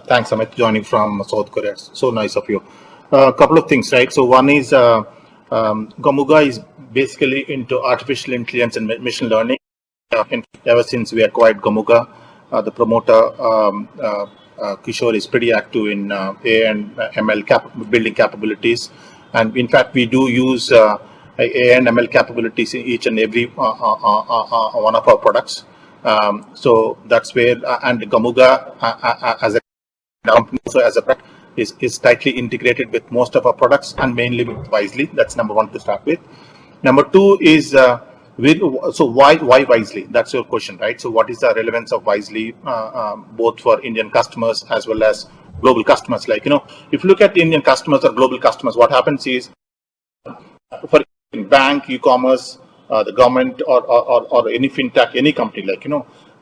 Thanks, Amit, joining from South Korea. So nice of you. A couple of things, right? So one is Gamuga is basically into artificial intelligence and machine learning. Ever since we acquired Gamuga, the promoter Kishore is pretty active in AI and ML building capabilities, and in fact we do use AI and ML capabilities in each and every one of our products. So that's where and Gamuga as a company, so as a product is tightly integrated with most of our products and mainly with Wisely. That's number one to start with. Number two is so why Wisely? That's your question, right? So what is the relevance of Wisely both for Indian customers as well as global customers? Like, if you look at Indian customers or global customers, what happens is for bank, e-commerce, the government or any fintech, any company, like,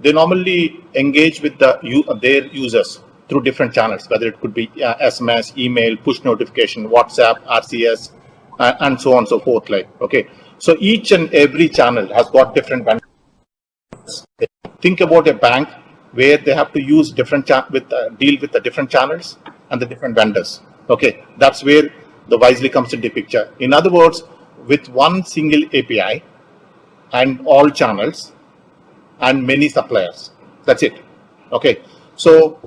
they normally engage with their users through different channels, whether it could be SMS, email, push notification, WhatsApp, RCS, and so on and so forth. Like, okay, so each and every channel has got different vendors. Think about a bank where they have to use different deal with the different channels and the different vendors. Okay, that's where the Wisely comes into the picture. In other words, with one single API and all channels and many suppliers. That's it. Okay, so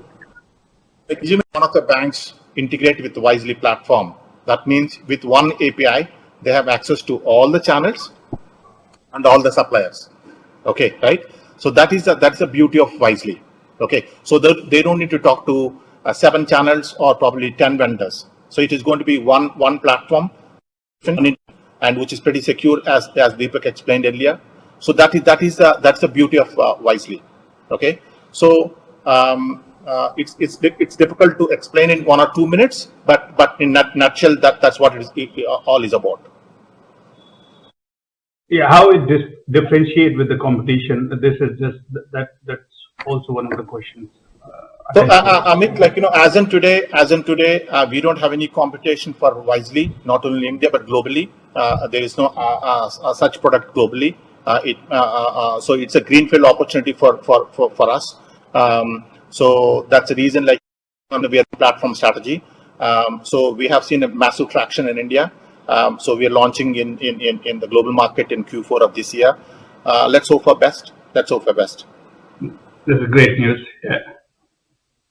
assuming one of the banks integrate with the Wisely platform, that means with one API they have access to all the channels and all the suppliers. Okay, right? So that's the beauty of Wisely. Okay, so they don't need to talk to 7 channels or probably 10 vendors. So it is going to be one platform, and which is pretty secure, as Deepak explained earlier. So that's the beauty of Wisely. Okay, so it's difficult to explain in 1 or 2 minutes, but in that nutshell, that's what it all is about.
Yeah, how it differentiate with the competition? This is just that's also one of the questions.
So Amit, like, as in today, we don't have any competition for Wisely, not only in India but globally. There is no such product globally. So it's a greenfield opportunity for us. So that's the reason, like, we have a platform strategy. So we have seen a massive traction in India. So we are launching in the global market in Q4 of this year. Let's hope for best. Let's hope for best.
This is great news. Yeah.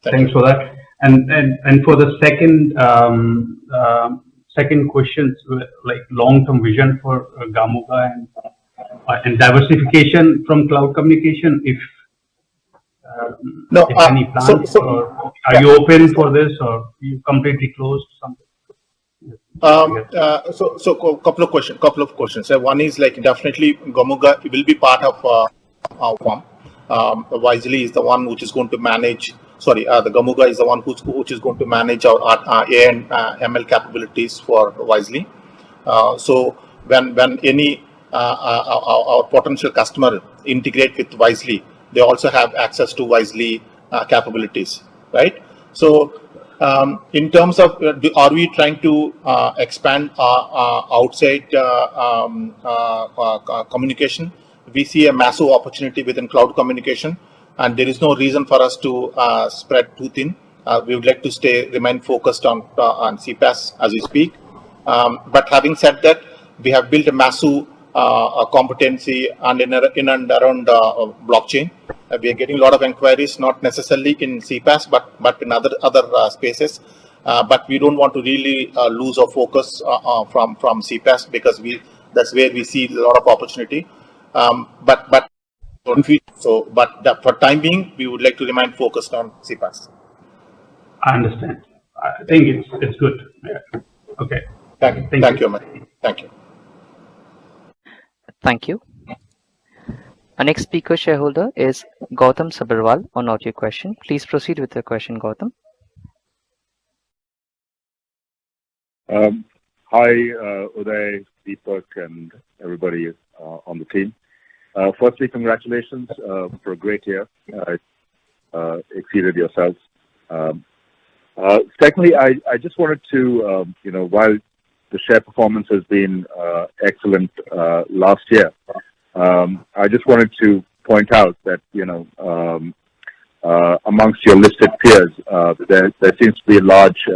Thanks for that. And for the second question, like long-term vision for Gamuga and diversification from cloud communication. If any plans, or are you open for this, or you completely closed something?
So couple of questions. One is, like, definitely Gamuga will be part of our firm. Wisely is the one which is going to manage. The Gamuga is the one which is going to manage our AI and ML capabilities for Wisely. So when any our potential customer integrate with Wisely, they also have access to Wisely capabilities, right? So in terms of are we trying to expand outside communication? We see a massive opportunity within cloud communication, and there is no reason for us to spread too thin. We would like to remain focused on CPaaS as we speak. But having said that, we have built a massive competency and in and around blockchain. We are getting a lot of inquiries, not necessarily in CPaaS, but in other spaces. But we don't want to really lose our focus from CPaaS, because that's where we see a lot of opportunity. But for time being, we would like to remain focused on CPaaS.
I understand. I think it's good. Yeah. Okay.
Thank you, Amit. Thank you.
Thank you. Our next speaker shareholder is Gautam Sabharwal on audio question. Please proceed with your question, Gautam.
Hi, Uday, Deepak, and everybody on the team. Firstly, congratulations for a great year. exceeded yourselves. Secondly, I just wanted to, while the share performance has been excellent last year, I just wanted to point out that, amongst your listed peers, there seems to be a large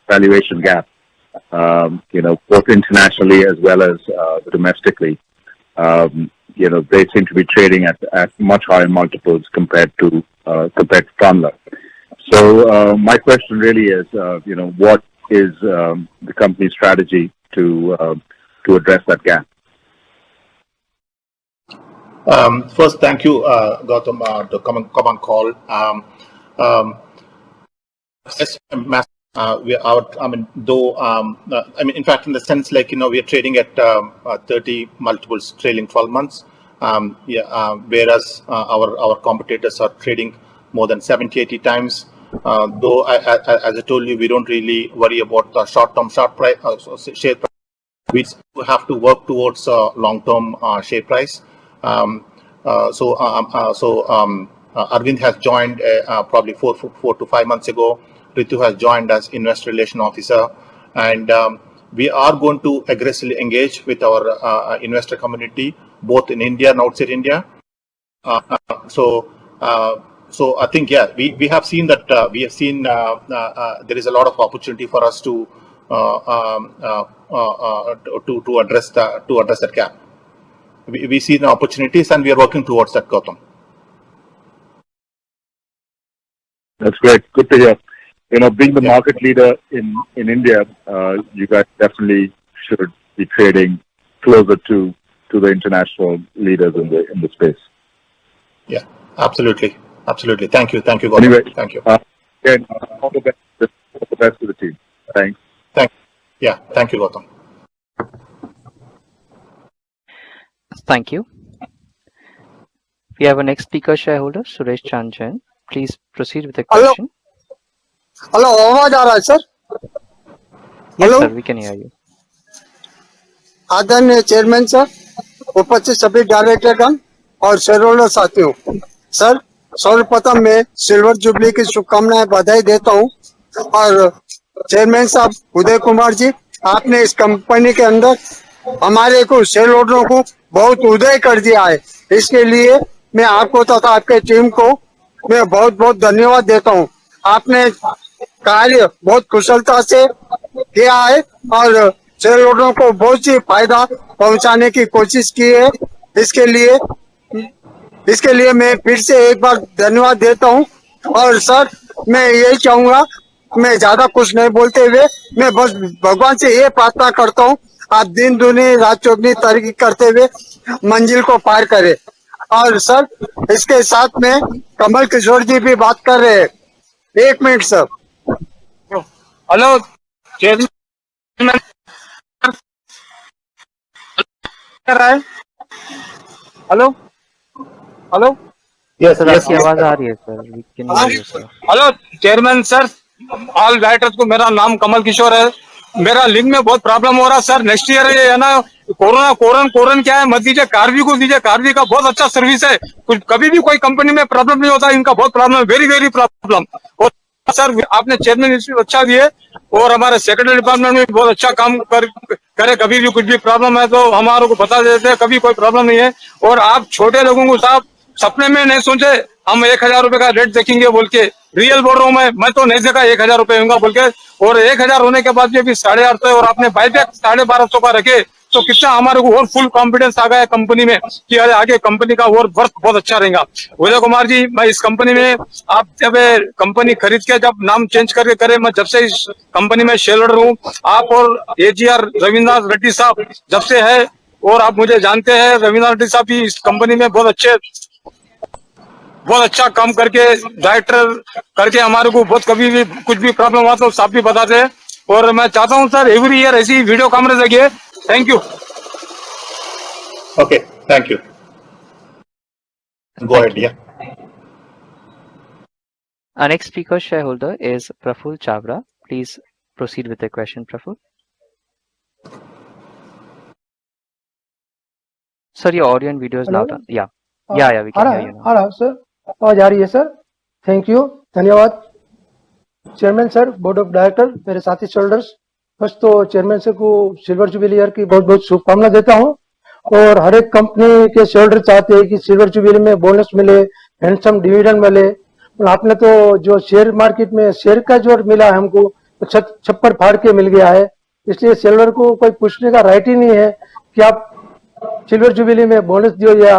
valuation gap, both internationally as well as domestically. They seem to be trading at much higher multiples compared to Tanla. So my question really is, what is the company's strategy to address that gap?
First, thank you, Gautam, to come on call. Yes, in fact, in the sense, we are trading at 30 multiples trailing 12 months, whereas our competitors are trading more than 70, 80 times. Though, as I told you, we don't really worry about the short-term share price. We have to work towards long-term share price. Arvind has joined probably 4 to 5 months ago. Ritu has joined as Investor Relation Officer, and we are going to aggressively engage with our investor community, both in India and outside India. So I think, we have seen that there is a lot of opportunity for us to address that gap. We see the opportunities, and we are working towards that, Gautam.
That's great. Good to hear. Being the market leader in India, you guys definitely should be trading closer to the international leaders in the space.
Yeah, absolutely. Thank you, Gautam.
Anyway,
thank you.
Again, all the best to the team. Thanks.
Thank you, Gautam.
Thank you. We have our next speaker shareholder, Suresh Chand Jain. Please proceed with the question.
Hello आवाज आ रहा है sir?
Hello sir, we can hear you.
आदरणीय chairman sir, उपस्थित सभी डायरेक्टरगण और share holder साथियों, sir सर्वप्रथम मैं सिल्वर जुबली की शुभकामनाएं बधाई देता हूं। और चेयरमैन साहब उदय कुमार जी, आपने इस कंपनी के अंदर हमारे को शेयर होल्डरों को बहुत उदय कर दिया है, इसके लिए मैं आपको तथा आपके टीम को मैं बहुत बहुत धन्यवाद देता हूं। आपने कार्य बहुत कुशलता से किया है और शेयर होल्डरों को बहुत सी फायदा पहुंचाने की कोशिश की है। इसके लिए मैं फिर से एक बार धन्यवाद देता हूं। और सर मैं यही चाहूंगा, मैं ज्यादा कुछ नहीं बोलते हुए मैं बस भगवान से ये प्रार्थना करता हूं, आप दिन दुनी रात चौगनी तरक्की करते हुए मंजिल को पार करें। और सर इसके साथ में कमल किशोर जी भी बात कर रहे हैं। एक minute sir. Hello chairman, hello hello,
yes sir, आपकी आवाज आ रही है sir, we can hear you sir.
Hello chairman sir, all directors को, मेरा नाम कमल किशोर है। मेरा लिंक में बहुत प्रॉब्लम हो रहा है सर। नेक्स्ट ईयर है ना, कोरोना क्या है मत दीजिए, कार्वी को दीजिए। कार्वी का बहुत अच्छा सर्विस है, कुछ कभी भी कोई कंपनी में प्रॉब्लम नहीं होता, इनका बहुत प्रॉब्लम है, वेरी वेरी प्रॉब्लम। और सर आपने चेयरमैन अच्छा दिए और हमारे सेक्रेटरी डिपार्टमेंट में बहुत अच्छा काम करे। कभी भी कुछ भी प्रॉब्लम है तो हमारे को बता देते हैं, कभी कोई प्रॉब्लम नहीं है। और आप छोटे लोगों को साहब सपने में नहीं सोचे हम 1000 रुपए का रेट देखेंगे बोल के, रियल बोल रहा हूँ मैं तो नहीं देखा 1000 रुपए होगा बोल के। और 1000 होने के बाद भी 850 और आपने बाईबैक 1250 का रखे, तो कितना हमारे को और फुल कॉन्फिडेंस आ गया कंपनी में कि अरे आगे कंपनी का और वर्क बहुत अच्छा रहेगा। उदय कुमार जी, मैं इस कंपनी में आप जब कंपनी खरीद के जब नाम चेंज करके करे, मैं जब से इस कंपनी में शेयर होल्डर हूँ। आप और AGR रविंद्रनाथ रेड्डी साहब जब से है, और आप मुझे जानते हैं, रविंद्रनाथ रेड्डी साहब भी इस कंपनी में बहुत अच्छा काम करके डायरेक्टर करके हमारे को बहुत कभी भी कुछ भी प्रॉब्लम हुआ तो साहब भी बताते हैं। और मैं चाहता हूं सर एवरी ईयर ऐसी वीडियो कॉन्फ्रेंस लगी। Thank you.
Okay, thank you. Go ahead, yeah.
Our next speaker shareholder is Praful Chavra. Please proceed with the question, Praful. Sir, your audio and video is now done. Yeah, we can hear you now.
Hello sir, आवाज आ रही है sir? Thank you, धन्यवाद। Chairman sir, board of director, मेरे साथी shoulders, first तो chairman sir को silver jubilee year की बहुत बहुत शुभकामना देता हूं। और हर एक कंपनी के शेयरहोल्डर चाहते हैं कि सिल्वर जुबिली में बोनस मिले, हैंडसम डिविडेंड मिले। और आपने तो जो शेयर मार्केट में शेयर का जो मिला है हमको, तो छप्पर फाड़ के मिल गया है। इसलिए सिल्वर को कोई पूछने का राइट ही नहीं है कि आप सिल्वर जुबिली में बोनस दियो या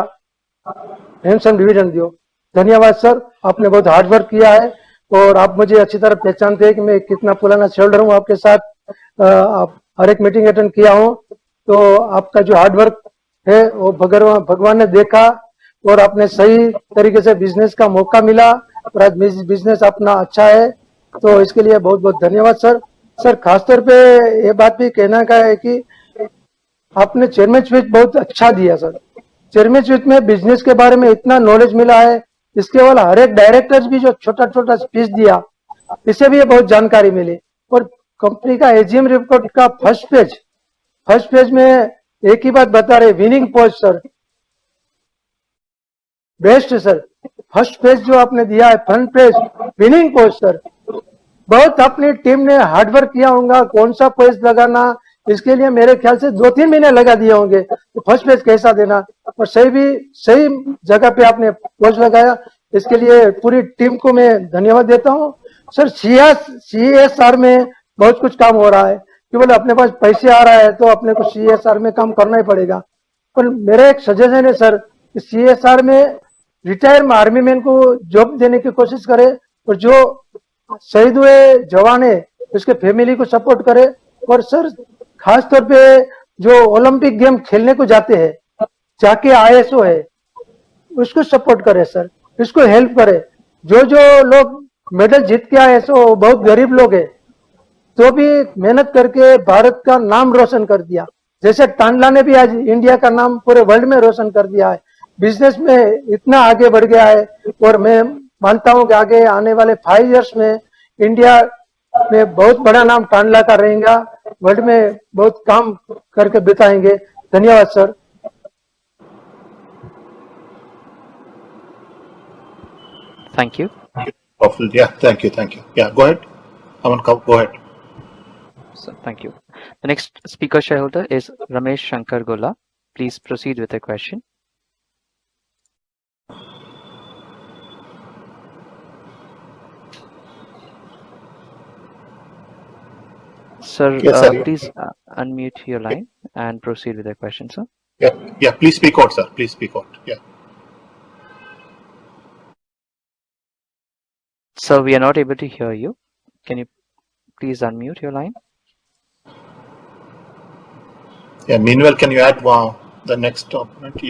हैंडसम डिविडेंड दियो। धन्यवाद सर, आपने बहुत हार्ड वर्क किया है और आप मुझे अच्छी तरह पहचानते हैं कि मैं कितना पुराना शेयरहोल्डर हूँ। आपके साथ आप हर एक मीटिंग अटेंड किया हूँ, तो आपका जो हार्ड वर्क है वो भगवान ने देखा और आपने सही तरीके से बिजनेस का मौका मिला और आज बिजनेस अपना अच्छा है, तो इसके लिए बहुत बहुत धन्यवाद सर। सर, खासतौर पे ये बात भी कहना का है कि आपने चेयरमैन स्पीच बहुत अच्छा दिया सर। चेयरमैन स्पीच में बिजनेस के बारे में इतना नॉलेज मिला है, इसके अलावा हर एक डायरेक्टर्स भी जो छोटा छोटा स्पीच दिया, इससे भी बहुत जानकारी मिली। और कंपनी का एजीएम रिपोर्ट का फर्स्ट पेज में एक ही बात बता रहे, winning post sir, best sir. First page जो आपने दिया है, front page winning post sir, बहुत अपनी टीम ने हार्डवर्क किया होगा। कौन सा पेज लगाना, इसके लिए मेरे ख्याल से 2-3 महीने लगा दिए होंगे, तो फर्स्ट पेज कैसा देना, और सही जगह पे आपने पोस्ट लगाया, इसके लिए पूरी टीम को मैं धन्यवाद देता हूँ सर। CSR में बहुत कुछ काम हो रहा है कि बोले अपने पास पैसे आ रहा है तो अपने को CSR में काम करना ही पड़ेगा। पर मेरा एक सजेशन है सर कि CSR में रिटायर आर्मी मैन को जॉब देने की कोशिश करे और जो शहीद हुए जवान है उसके फैमिली को सपोर्ट करे। और सर, खास तौर पे जो ओलंपिक गेम खेलने को जाते हैं, जाके ISO है, उसको सपोर्ट करे सर, इसको हेल्प करे। जो लोग मेडल जीत के आए सो बहुत गरीब लोग हैं, तो भी मेहनत करके भारत का नाम रोशन कर दिया। जैसे टांडला ने भी आज इंडिया का नाम पूरे वर्ल्ड में रोशन कर दिया है, बिजनेस में इतना आगे बढ़ गया है। और मैं मानता हूं कि आगे आने वाले 5 इयर्स में इंडिया में बहुत बड़ा नाम टांडला का रहेगा, वर्ल्ड में बहुत काम करके बिताएंगे। धन्यवाद sir.
Thank you.
Yeah, thank you. Yeah, go ahead. Aman, go ahead.
So, thank you. The next speaker shareholder is Ramesh Shankar Gola. Please proceed with the question. Sir,
Yes, sir.
please unmute your line and proceed with the question, sir.
Yeah, please speak out, sir. Please speak out. Yeah.
Sir, we are not able to hear you. Can you please unmute your line?
Yeah, meanwhile, can you add the next opponent?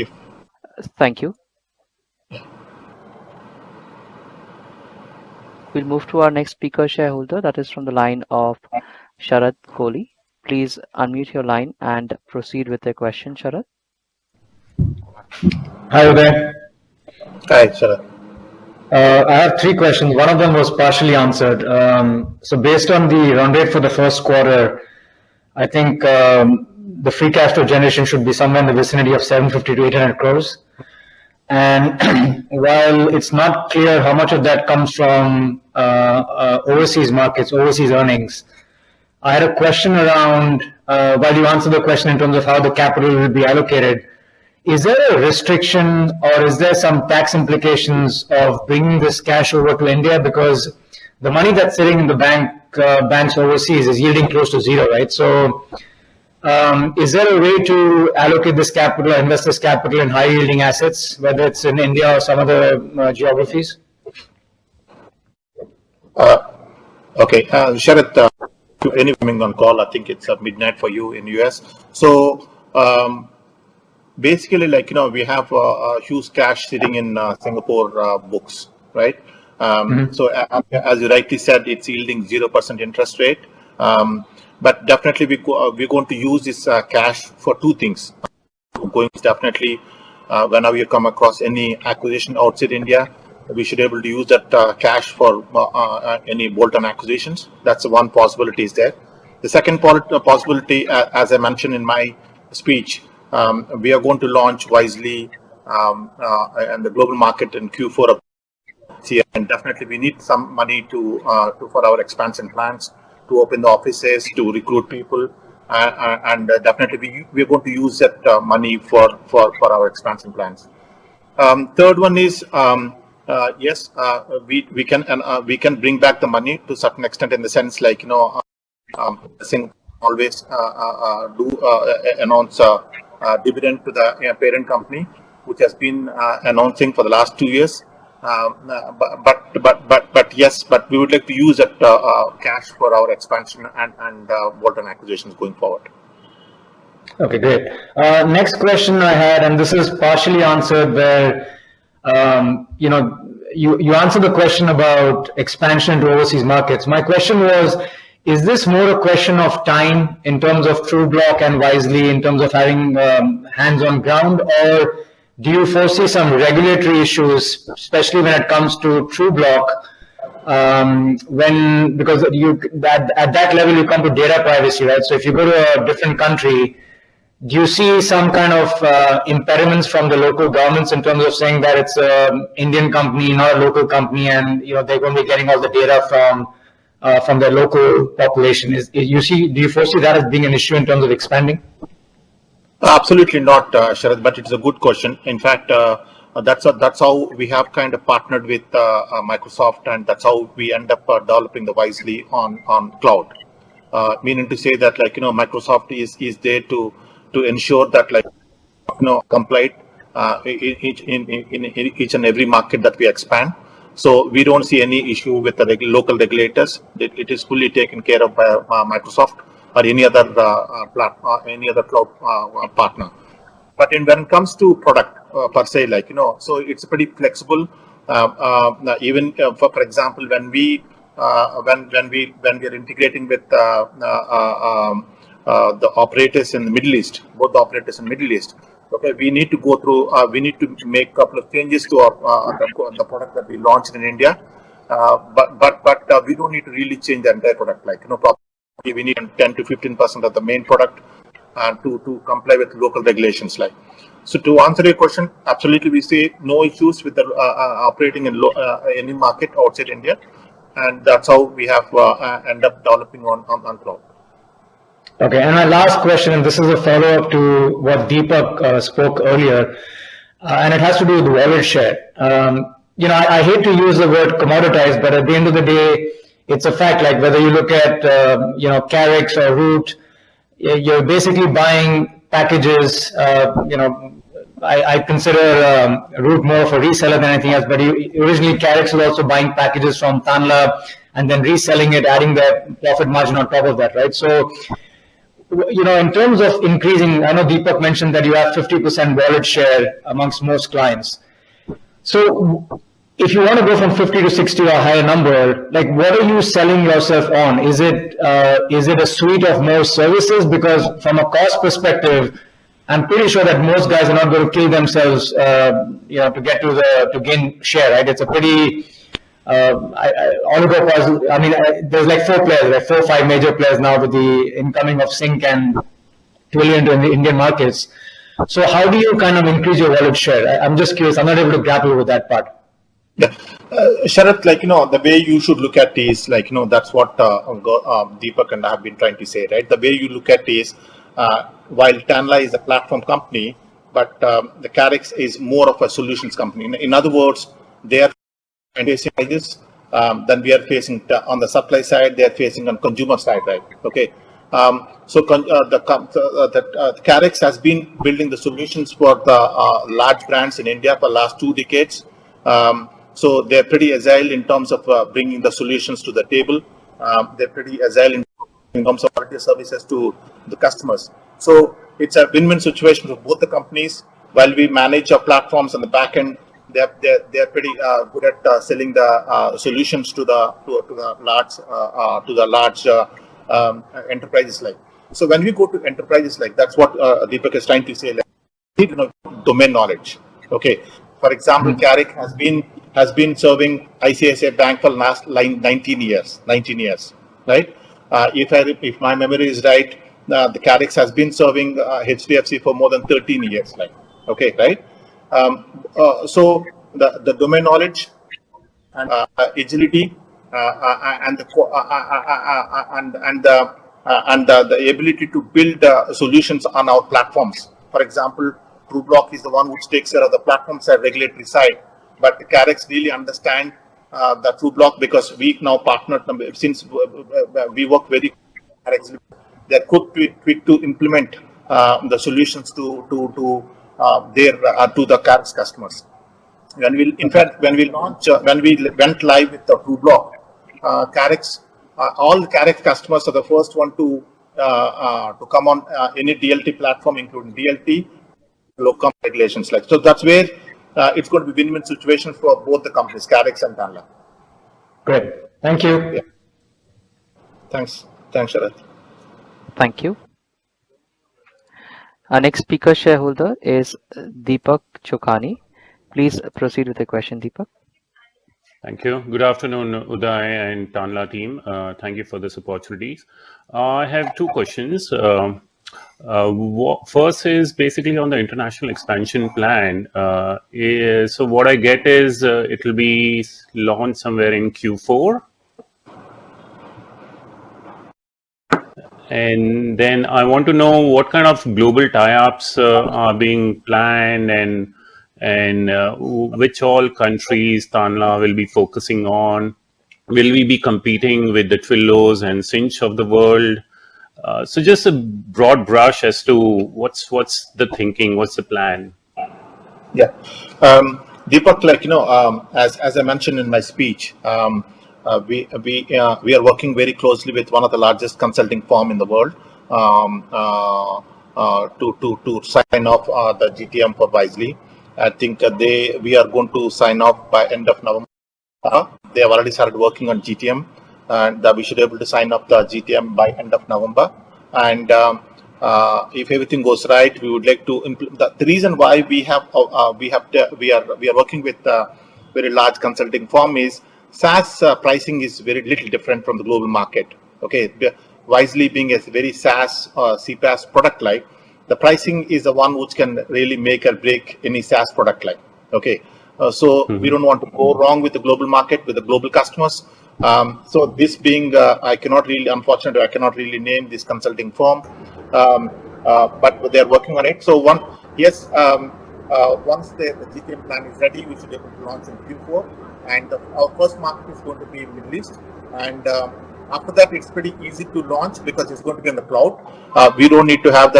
Thank you. We'll move to our next speaker shareholder, that is from the line of Sharad Kohli. Please unmute your line and proceed with the question, Sharad.
Hi, Uday.
Hi, Sharad.
I have 3 questions. One of them was partially answered. So based on the run rate for the first quarter, I think the free cash flow generation should be somewhere in the vicinity of 750 to 800 crores. And while it's not clear how much of that comes from overseas markets, overseas earnings, I had a question around, while you answered the question in terms of how the capital will be allocated, is there a restriction or is there some tax implications of bringing this cash over to India? Because the money that's sitting in the banks overseas is yielding close to zero, right? So is there a way to allocate this capital or invest this capital in high yielding assets, whether it's in India or some other geographies?
Okay, Sharad, to any coming on call, I think it's midnight for you in US. So basically, like, we have a huge cash sitting in Singapore books, right? So as you rightly said, it's yielding 0% interest rate. But definitely we're going to use this cash for 2 things. Going definitely whenever you come across any acquisition outside India, we should be able to use that cash for any bolt-on acquisitions. That's one possibility is there. The second possibility, as I mentioned in my speech, we are going to launch Wisely and the global market in Q4 of year, and definitely we need some money to for our expansion plans, to open the offices, to recruit people, and definitely we are going to use that money for our expansion plans. Third one is yes, we can bring back the money to a certain extent, in the sense like, you know, always announce dividend to the parent company, which has been announcing for the last 2 years. But yes, but we would like to use that cash for our expansion and bolt-on acquisitions going forward.
Okay, great. Next question I had, and this is partially answered where, you know, you answered the question about expansion to overseas markets. My question was, is this more a question of time in terms of TrueBlock and Wisely, in terms of having hands on ground, or do you foresee some regulatory issues, especially when it comes to TrueBlock, because at that level you come to data privacy, right? So if you go to a different country, do you see some kind of impediments from the local governments in terms of saying that it's an Indian company, not a local company, and you know they're going to be getting all the data from their local population? Do you foresee that as being an issue in terms of expanding?
Absolutely not, Sharad, but it's a good question. In fact, that's how we have kind of partnered with Microsoft, and that's how we end up developing the Wisely on cloud. Meaning to say that, like, you know, Microsoft is there to ensure that, like, you know, complied in each and every market that we expand. So we don't see any issue with the local regulators. It is fully taken care of by Microsoft or any other cloud partner. But when it comes to product per se, like, you know, so it's pretty flexible. Even for example, when we are integrating with the operators in the Middle East, both the operators in the Middle East, okay, we need to go through, we need to make a couple of changes to the product that we launched in India, but we don't need to really change the entire product. Like, you know, probably we need 10 to 15% of the main product to comply with local regulations. Like, so to answer your question, absolutely we see no issues with the operating in any market outside India, and that's how we have end up developing on cloud.
Okay, and my last question, and this is a follow-up to what Deepak spoke earlier, and it has to do with wallet share. You know, I hate to use the word commoditized, but at the end of the day, it's a fact. Like, whether you look at you know, Karix or Root, you're basically buying packages. You know, I consider Root more of a reseller than anything else, but originally Karix was also buying packages from Tanla and then reselling it, adding the profit margin on top of that, right? So, you know, in terms of increasing, I know Deepak mentioned that you have 50% wallet share amongst most clients. So if you want to go from 50 to 60 or a higher number, like, what are you selling yourself on? Is it a suite of more services? Because from a cost perspective, I'm pretty sure that most guys are not going to kill themselves, you know, to get to gain share, right? It's a pretty oligopoly. I mean, there's like 4 players, like 4 or 5 major players now with the incoming of Sync and Twilio in the Indian markets. So how do you kind of increase your wallet share? I'm just curious. I'm not able to grapple with that part.
Yeah, Sharath, like, you know, the way you should look at is, like, you know, that's what Deepak and I have been trying to say, right? The way you look at is, while Tanla is a platform company, but the Karix is more of a solutions company. In other words, they are facing this, then we are facing on the supply side, they are facing on consumer side, right? Okay. So the Karix has been building the solutions for the large brands in India for the last 2 decades. So they're pretty agile in terms of bringing the solutions to the table. They're pretty agile in terms of quality services to the customers. So it's a win-win situation for both the companies. While we manage our platforms on the back end, they're pretty good at selling the solutions to the large enterprises. Like, so when we go to enterprises, like, that's what Deepak is trying to say. Like, you need to know domain knowledge. Okay. For example, Karix has been serving ICICI Bank for the last 19 years, right? If my memory is right, the Karix has been serving HDFC for more than 13 years, like, okay, right? So the domain knowledge and agility and the ability to build solutions on our platforms. For example, TrueBlock is the one which takes care of the platform side, regulatory side, but Karix really understand the TrueBlock because we now partnered since we work very Karix. They're quick to implement the solutions to the Karix customers. When we went live with the TrueBlock, Karix, all the Karix customers are the first one to come on any DLT platform, including DLT, local regulations like. So that's where it's going to be win-win situation for both the companies, Karix and Tanla.
Great. Thank you.
Yeah. Thanks, Sharath.
Thank you. Our next speaker shareholder is Deepak Chokhani. Please proceed with the question, Deepak.
Thank you. Good afternoon, Uday and Tanla team. Thank you for this opportunity. I have two questions. First is basically on the international expansion plan. So what I get is it will be launched somewhere in Q4. And then I want to know what kind of global tie-ups are being planned and which all countries Tanla will be focusing on. Will we be competing with the Twillos and Cinch of the world? So just a broad brush as to what's the thinking, what's the plan?
Yeah, Deepak, as I mentioned in my speech, we are working very closely with one of the largest consulting firm in the world to sign off the GTM for Wisely. I think we are going to sign off by end of November. They have already started working on GTM, and we should be able to sign up the GTM by end of November. And if everything goes right, we would like to implement. The reason why we are working with a very large consulting firm is SaaS pricing is very little different from the global market. Okay, Wisely being a very SaaS CPaaS product line, the pricing is the one which can really make or break any SaaS product line. Okay, so we don't want to go wrong with the global market, with the global customers. So this being, unfortunately, I cannot really name this consulting firm, but they are working on it. So once the GTM plan is ready, we should be able to launch in Q4. And our first market is going to be Middle East. And after that, it's pretty easy to launch because it's going to be in the cloud. We don't need to have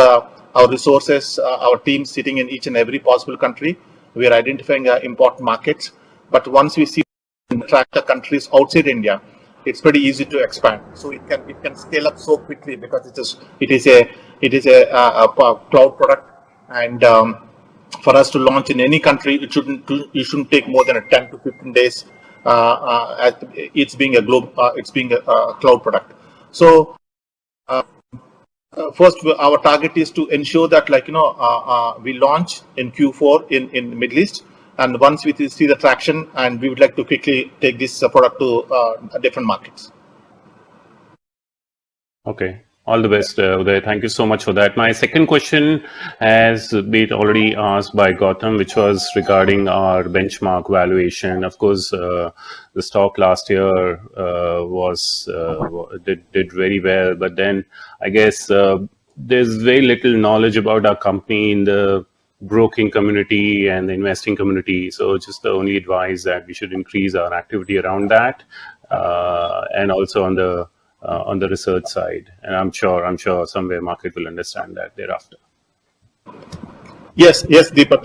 our resources, our teams sitting in each and every possible country. We are identifying important markets. But once we see track the countries outside India, it's pretty easy to expand. So it can scale up so quickly because it is a cloud product. And for us to launch in any country, it shouldn't take more than 10 to 15 days. It's being a cloud product. So first, our target is to ensure that we launch in Q4 in Middle East, and once we see the traction, and we would like to quickly take this product to different markets.
Okay. All the best, Uday. Thank you so much for that. My second question has been already asked by Gautam, which was regarding our benchmark valuation. Of course, the stock last year did very well, but then I guess there's very little knowledge about our company in the broking community and the investing community. So just the only advice that we should increase our activity around that, and also on the research side, and I'm sure somewhere market will understand that thereafter.
Yes, Deepak.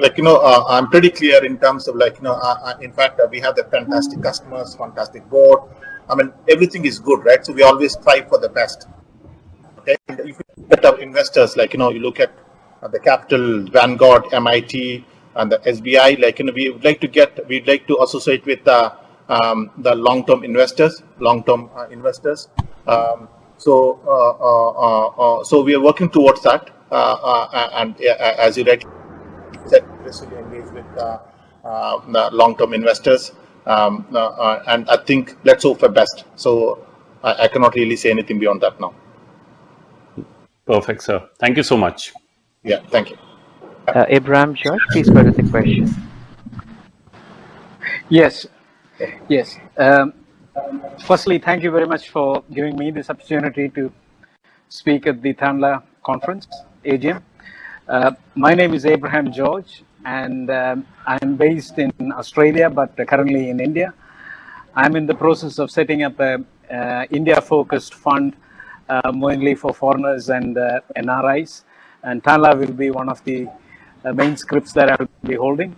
I'm pretty clear in terms of in fact, we have the fantastic customers, fantastic board. I mean, everything is good, right? So we always strive for the best. Okay, and if you look at our investors, you look at the Capital, Vanguard, MIT, and the SBI. We'd like to associate with the long-term investors. So we are working towards that, and as you rightly said, recently engaged with the long-term investors, and I think let's hope for best. So I cannot really say anything beyond that now.
Perfect, sir. Thank you so much.
Yeah, thank you.
Abraham George, please go to the question.
Yes. Yes. Firstly, thank you very much for giving me this opportunity to speak at the Tanla conference, AGM. My name is Abraham George, and I'm based in Australia, but currently in India. I'm in the process of setting up a India-focused fund, mainly for foreigners and NRIs. And Tanla will be one of the main scripts that I will be holding.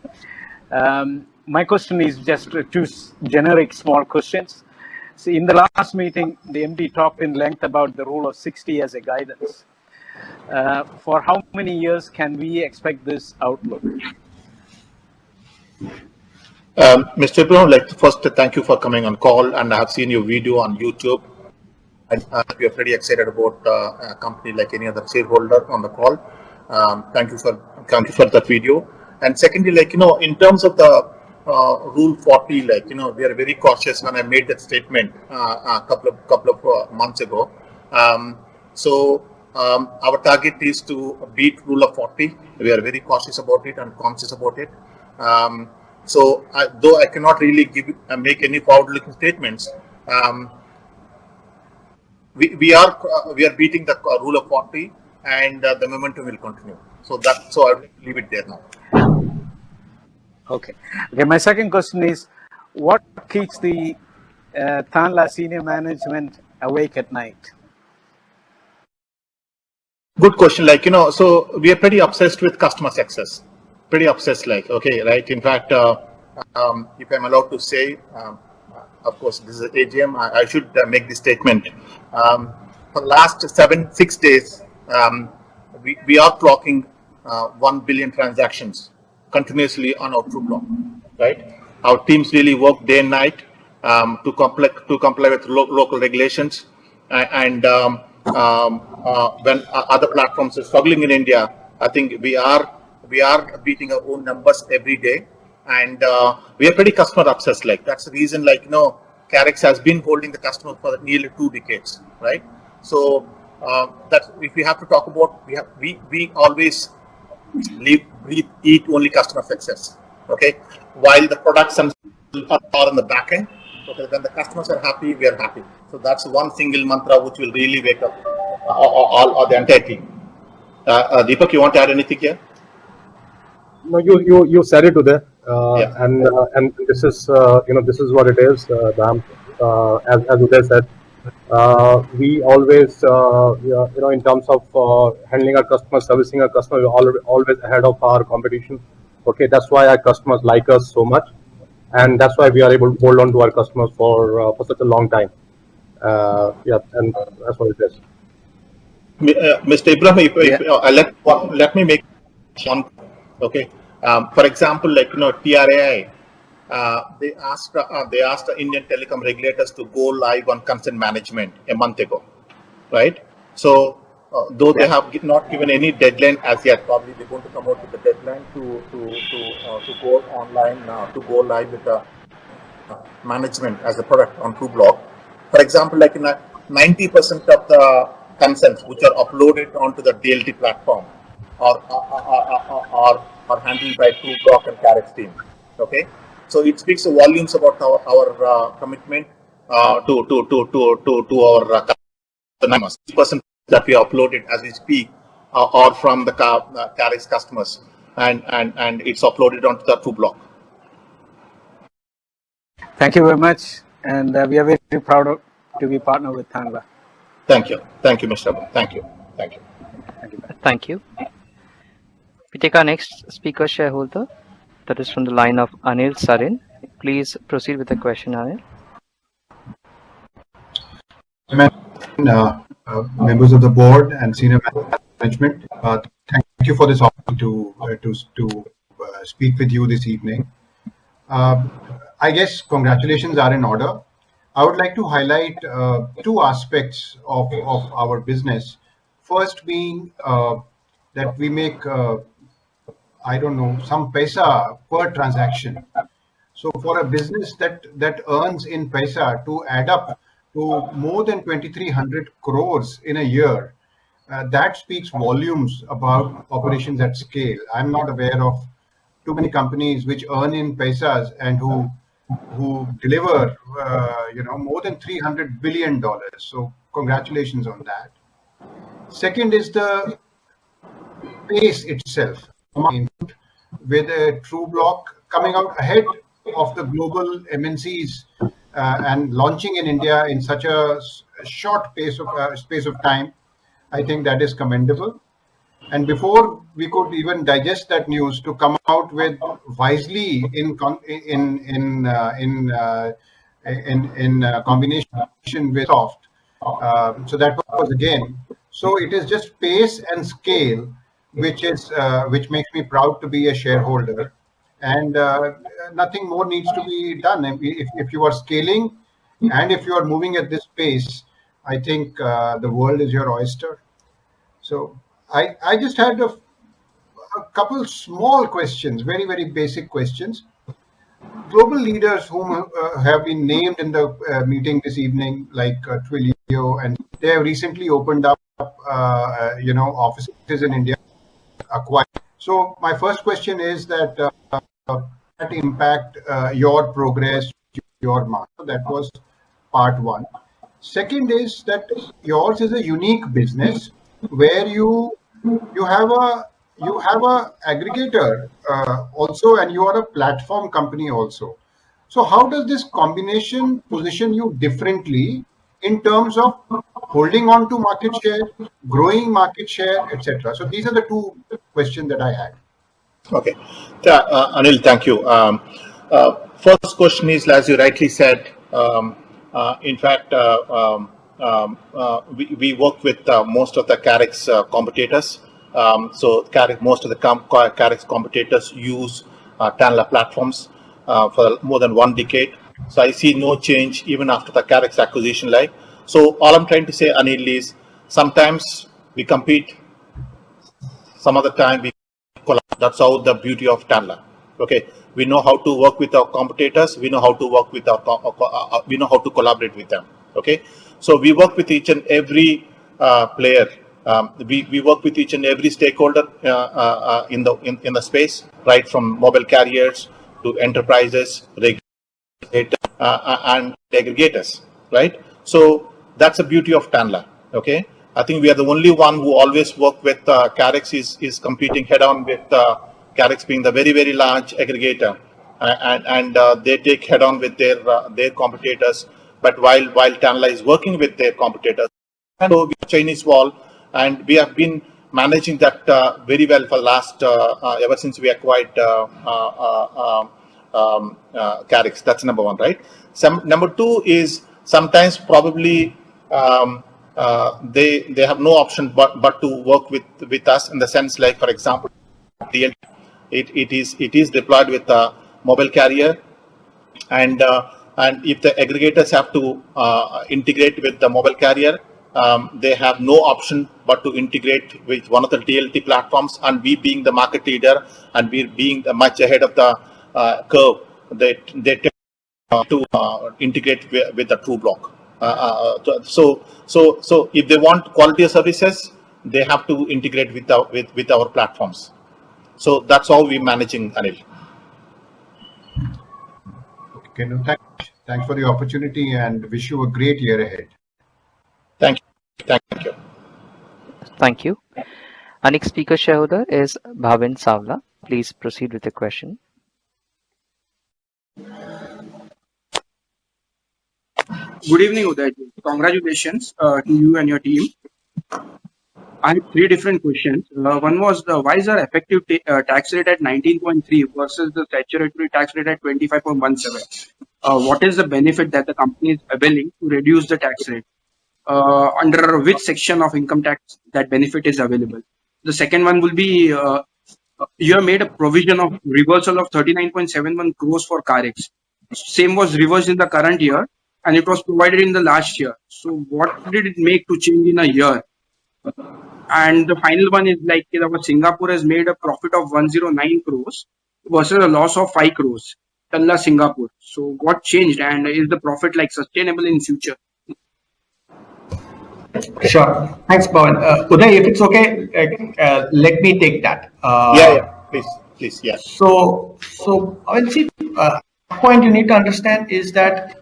My question is just two generic small questions. So in the last meeting, the MD talked in length about the rule of 60 as a guidance. For how many years can we expect this outlook?
Mr. Brown, first thank you for coming on call, and I have seen your video on YouTube. And we are pretty excited about a company like any other shareholder on the call. Thank you for that video. And secondly, in terms of the Rule 40, we are very cautious. When I made that statement a couple of months ago. Our target is to beat Rule of 40. We are very cautious about it and conscious about it. Though I cannot really make any forward-looking statements, we are beating the Rule of 40, and the momentum will continue. So I'll leave it there now.
Okay. My second question is, what keeps the Tanla senior management awake at night?
Good question. So we are pretty obsessed with customer success. Pretty obsessed, right? In fact, if I'm allowed to say, of course, this is an AGM, I should make this statement. For the last 6 days, we are clocking 1 billion transactions continuously on our TrueBlock, right? Our teams really work day and night to comply with local regulations. And when other platforms are struggling in India, I think we are beating our own numbers every day. And we are pretty customer obsessed. That's the reason, Karix has been holding the customer for nearly 2 decades, right? So that if we have to talk about, we always live, breathe, eat only customer success. Okay, while the products are on the back end. Okay, when the customers are happy, we are happy. So that's one single mantra which will really wake up all the entire team. Deepak, you want to add anything here?
No, you said it today, and this is this is what it is. As Uday said, we always in terms of handling our customers, servicing our customers, we're always ahead of our competition. Okay, that's why our customers like us so much, and that's why we are able to hold on to our customers for such a long time. And that's what it is.
Mr. Ibrahim, let me make one. Okay, for example, TRAI, they asked the Indian telecom regulators to go live on consent management a month ago, right? So though they have not given any deadline as yet, probably they're going to come out with the deadline to go online, to go live with the management as a product on TrueBlock. For example, 90% of the consents which are uploaded onto the DLT platform are handled by TrueBlock and Karix team. Okay, so it speaks volumes about our commitment to our customers. 90% that we uploaded as we speak are from the Karix customers, and it's uploaded onto the TrueBlock.
Thank you very much, and we are very proud to be partner with Tanla.
Thank you, Mr. Abhay. Thank you.
Thank you. We take our next speaker shareholder, that is from the line of Anil Sarin. Please proceed with the question, Anil.
Members of the board and senior management, thank you for this opportunity to speak with you this evening. I guess congratulations are in order. I would like to highlight 2 aspects of our business. First being that we make, some paisa per transaction. So for a business that earns in paisa to add up to more than 2,300 crores in a year, that speaks volumes about operations at scale. I'm not aware of too many companies which earn in paisas and who who deliver, more than $300 billion. So congratulations on that. Second is the pace itself, with a Trubloq coming out ahead of the global MNCs and launching in India in such a short space of time. I think that is commendable. And before we could even digest that news, to come out with wisely in combination with soft. So that was again. So it is just pace and scale, which makes me proud to be a shareholder. And nothing more needs to be done. If you are scaling and if you are moving at this pace, I think the world is your oyster. So I just had a couple small questions, very, very basic questions. Global leaders whom have been named in the meeting this evening, like Twilio, and they have recently opened up, offices in India. Acquired. So my first question is that impact your progress, your market. That was part one. Second is that yours is a unique business where you have a aggregator also, and you are a platform company also. So how does this combination position you differently in terms of holding on to market share, growing market share, etc.? So these are the two questions that I had.
Okay, Anil, thank you. First question is, as you rightly said, in fact, we work with most of the Karix competitors. So most of the Karix competitors use Tanla platforms for more than 1 decade. So I see no change even after the Karix acquisition live. So all I'm trying to say, Anil, is sometimes we compete, some other time we collaborate. That's how the beauty of Tanla. Okay, we know how to work with our competitors. We know how to work with we know how to collaborate with them. Okay, so we work with each and every player. We work with each and every stakeholder in the space, right from mobile carriers to enterprises, regulators, and aggregators, right? So that's the beauty of Tanla. Okay, I think we are the only one who always work with Karix is competing head on with Karix being the very, very large aggregator, and they take head on with their competitors. But while Tanla is working with their competitors, and so we have Chinese wall, and we have been managing that very well for the last ever since we acquired Karix. That's number one, right? Number two is sometimes probably they have no option but to work with us, in the sense, like, for example, it is deployed with a mobile carrier, and if the aggregators have to integrate with the mobile carrier, they have no option but to integrate with one of the DLT platforms. And we being the market leader and we being much ahead of the curve, they tend to integrate with the Trubloq. So if they want quality of services, they have to integrate with our platforms. So that's how we're managing, Anil.
Okay, no, thanks for the opportunity, and wish you a great year ahead.
Thank you. Thank you.
Thank you. Our next speaker shareholder is Bhavin Savla. Please proceed with the question.
Good evening, Uday. Congratulations to you and your team. I have 3 different questions. One was, why is our effective tax rate at 19.3 versus the statutory tax rate at 25.17? What is the benefit that the company is availing to reduce the tax rate? Under which section of income tax that benefit is available? The second one will be, you have made a provision of reversal of 39.71 crores for Karix. Same was reversed in the current year, and it was provided in the last year. So what did it make to change in a year? And the final one is, like, Singapore has made a profit of 109 crores versus a loss of 5 crores. Tanla Singapore. So what changed, and is the profit like sustainable in future?
Sure. Thanks, Pawan. Uday, if it's okay, let me take that.
Yeah, please, yes.
So I will see. point you need to understand is that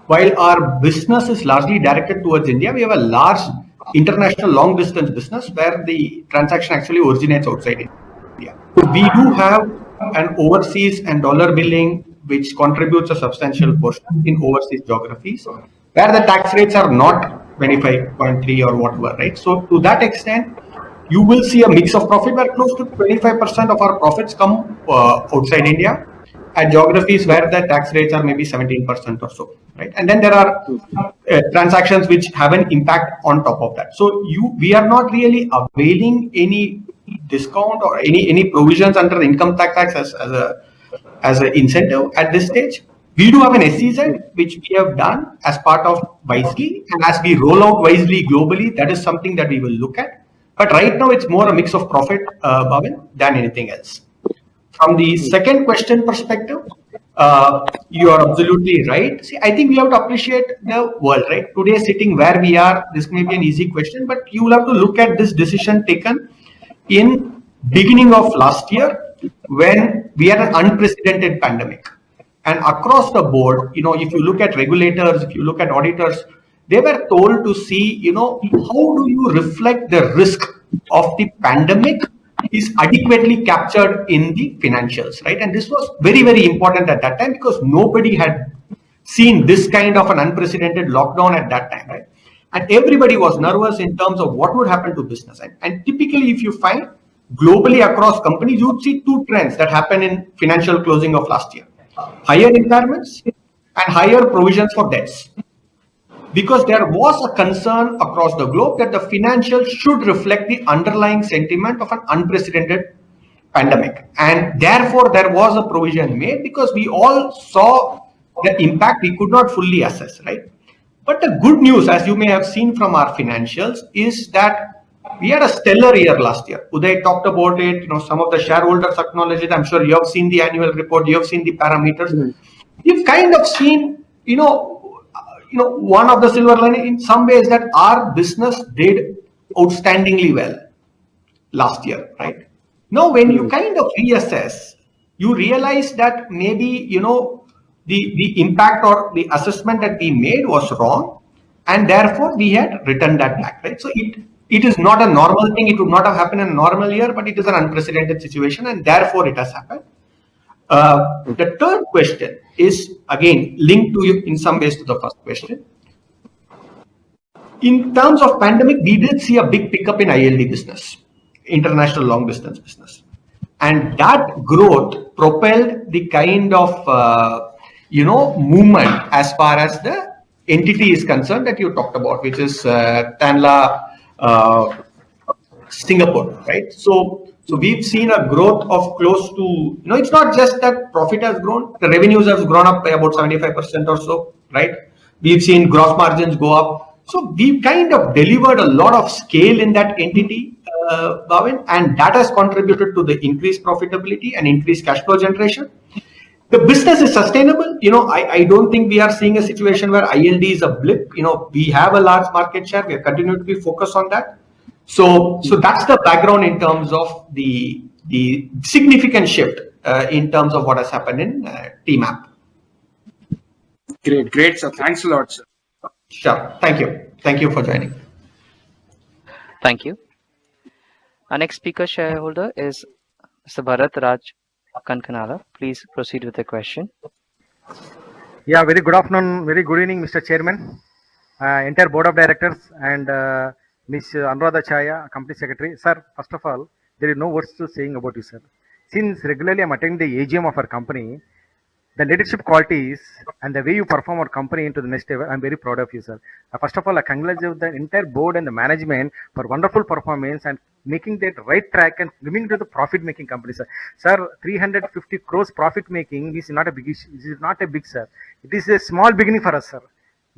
while our business is largely directed towards India, we have a large international long distance business where the transaction actually originates outside India. So we do have an overseas and dollar billing, which contributes a substantial portion in overseas geographies, where the tax rates are not 25.3 or whatever, right? So to that extent, you will see a mix of profit where close to 25% of our profits come outside India, at geographies where the tax rates are maybe 17% or so, right? And then there are transactions which have an impact on top of that. So we are not really availing any discount or any provisions under the income tax as an incentive at this stage. We do have an SEZ which we have done as part of Wisely, and as we roll out Wisely globally, that is something that we will look at. But right now, it's more a mix of profit, Bhavin, than anything else. From the second question perspective, you are absolutely right. See, I think we have to appreciate the world, right? Today, sitting where we are, this may be an easy question, but you will have to look at this decision taken in beginning of last year when we had an unprecedented pandemic. And across the board, if you look at regulators, if you look at auditors, they were told to see, how do you reflect the risk of the pandemic is adequately captured in the financials, right? And this was very, very important at that time because nobody had seen this kind of an unprecedented lockdown at that time, right? And everybody was nervous in terms of what would happen to business. And typically, if you find globally across companies, you would see two trends that happen in financial closing of last year: higher impairments and higher provisions for debts. Because there was a concern across the globe that the financials should reflect the underlying sentiment of an unprecedented pandemic. And therefore, there was a provision made because we all saw the impact we could not fully assess, right? But the good news, as you may have seen from our financials, is that we had a stellar year last year. Uday talked about it, some of the shareholders acknowledged it. I'm sure you have seen the annual report, you have seen the parameters. You've kind of seen, one of the silver lining in some ways that our business did outstandingly well last year, right? Now, when you kind of reassess, you realize that maybe, the impact or the assessment that we made was wrong, and therefore we had returned that back, right? So it is not a normal thing. It would not have happened in a normal year, but it is an unprecedented situation, and therefore it has happened. The third question is again linked to in some ways to the first question. In terms of pandemic, we did see a big pickup in ILD business, international long distance business, and that growth propelled the kind of movement as far as the entity is concerned that you talked about, which is Tanla Singapore, right? So we've seen a growth of close to, it's not just that profit has grown, the revenues have grown up by about 75% or so, right? We've seen gross margins go up. So we've kind of delivered a lot of scale in that entity, Bhavin, and that has contributed to the increased profitability and increased cash flow generation. The business is sustainable. I don't think we are seeing a situation where ILD is a blip. We have a large market share. We are continuing to be focused on that. So that's the background in terms of the significant shift in terms of what has happened in TMAP.
Great, sir. Thanks a lot, sir.
Sure. Thank you. Thank you for joining.
Thank you. Our next speaker shareholder is Mr. Bharat Raj Kankanala. Please proceed with the question.
Yeah, very good afternoon, very good evening, Mr. Chairman, entire board of directors, and Ms. Anuradha Chaya, company secretary. Sir, first of all, there is no words to saying about you, sir. Since regularly I'm attending the AGM of our company, the leadership qualities and the way you perform our company into the next level, I'm very proud of you, sir. First of all, I congratulate the entire board and the management for wonderful performance and making that right track and bringing to the profit-making company, sir. Sir, 350 crores profit-making is not a big issue. It is not a big, sir. It is a small beginning for us, sir.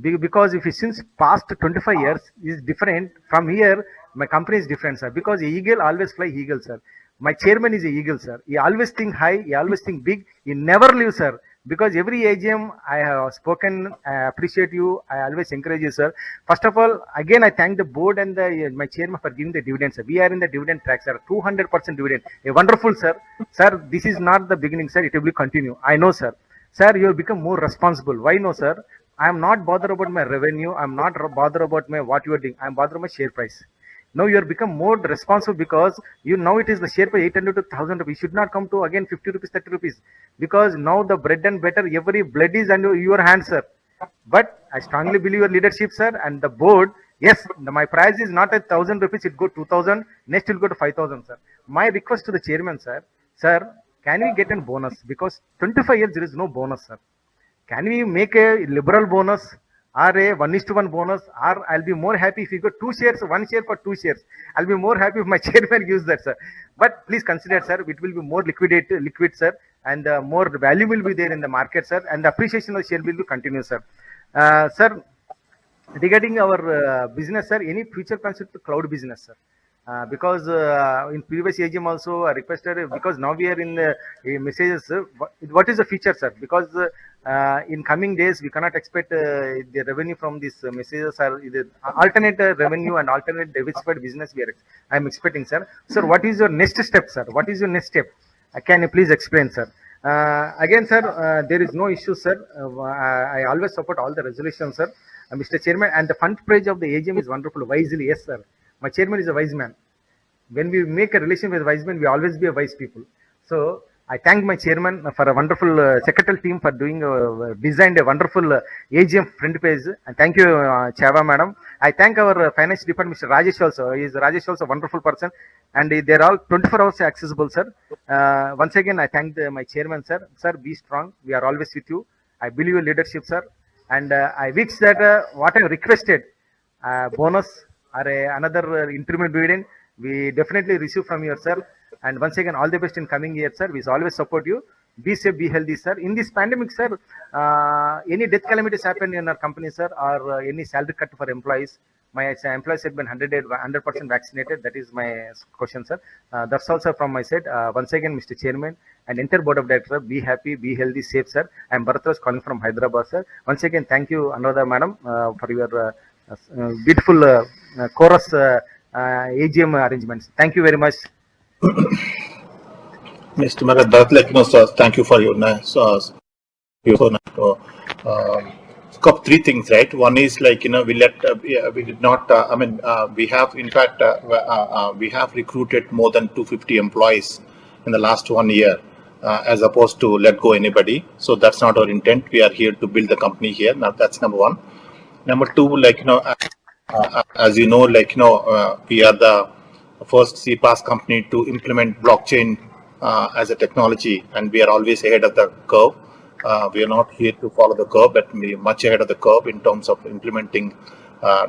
Because if you since past 25 years is different from here, my company is different, sir. Because eagle always fly eagle, sir. My chairman is an eagle, sir. He always think high, he always think big, he never leaves, sir. because every AGM I have spoken, I appreciate you, I always encourage you, sir. First of all, again, I thank the board and my chairman for giving the dividends, sir. We are in the dividend track, sir, 200% dividend. A wonderful, sir. Sir, this is not the beginning, sir. It will continue. I know, sir. Sir, you have become more responsible. Why no, sir? I am not bothered about my revenue. I am not bothered about what you are doing. I am bothered about my share price. Now you have become more responsible because now it is the share price 800 to 1000 rupees. Should not come to again 50 rupees, 30 rupees. Because now the bread and butter, every blood is under your hands, sir. But I strongly believe your leadership, sir, and the board. Yes, my price is not at 1000 rupees. It go 2000. Next it will go to 5000, sir. My request to the chairman, sir. Sir, can we get a bonus? Because 25 years there is no bonus, sir. Can we make a liberal bonus? Or a 1:1 bonus, or I'll be more happy if you got 2 shares, 1 share for 2 shares. I'll be more happy if my chairman gives that, sir. But please consider, sir, it will be more liquid, sir, and more value will be there in the market, sir, and the appreciation of the share will be continuous, sir. Sir, regarding our business, sir, any future concept to cloud business, sir? Because in previous AGM also I requested, because now we are in the messages, what is the feature, sir? Because in coming days we cannot expect the revenue from these messages or alternate revenue and alternate diversified business I am expecting, sir. Sir, what is your next step, sir? What is your next step? Can you please explain, sir? Again, sir, there is no issue, sir. I always support all the resolutions, sir. Mr. Chairman, and the fund page of the AGM is wonderful, wisely, yes, sir. My chairman is a wise man. When we make a relation with wise men, we always be a wise people. So I thank my chairman for a wonderful secretarial team for doing designed a wonderful AGM front page. And thank you, Chava madam. I thank our finance department, Mr. Rajesh also. Rajesh also a wonderful person, and they're all 24 hours accessible, sir. Once again, I thank my chairman, sir. Sir, be strong. We are always with you. I believe your leadership, sir. And I wish that what I requested, bonus or another interim dividend, we definitely receive from you, sir. And once again, all the best in coming year, sir. We always support you. Be safe, be healthy, sir. In this pandemic, sir, any death calamities happen in our company, sir, or any salary cut for employees? My employees have been 100% vaccinated. That is my question, sir. That's also from my side. Once again, Mr. Chairman and entire board of directors, be happy, be healthy, safe, sir. I am Bharatras calling from Hyderabad, sir. Once again, thank you, Anuradha madam, for your beautiful chorus AGM arrangements. Thank you very much.
Mr. Bharat, sir, thank you for your nice. Three things, right? One is we did not. We have in fact we have recruited more than 250 employees in the last 1 year, as opposed to let go anybody. So that's not our intent. We are here to build the company here. Now that's number one. Number two, as you know, we are the first CPaaS company to implement blockchain as a technology, and we are always ahead of the curve. We are not here to follow the curve, but we are much ahead of the curve in terms of implementing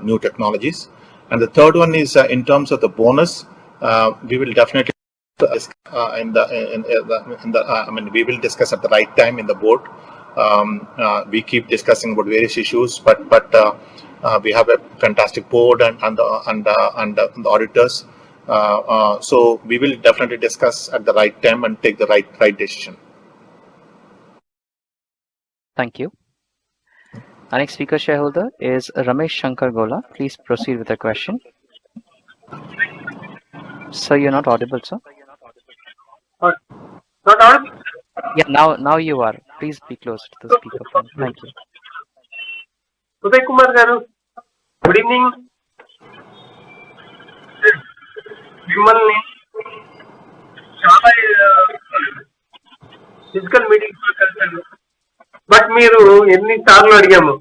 new technologies. And the third one is in terms of the bonus, we will definitely we will discuss at the right time in the board. We keep discussing about various issues, but we have a fantastic board and the auditors. So we will definitely discuss at the right time and take the right decision.
Thank you. Our next speaker shareholder is Ramesh Shankar Gola. Please proceed with the question. Sir, you're not audible, sir.
Not audible?
Yeah, now you are. Please be close to the speakerphone. Thank you.
Uday Kumar garu, good evening. మిమ్మల్ని చాలా physical meetings లో కలిసాను, but మీరు ఎన్నిసార్లు అడిగాము,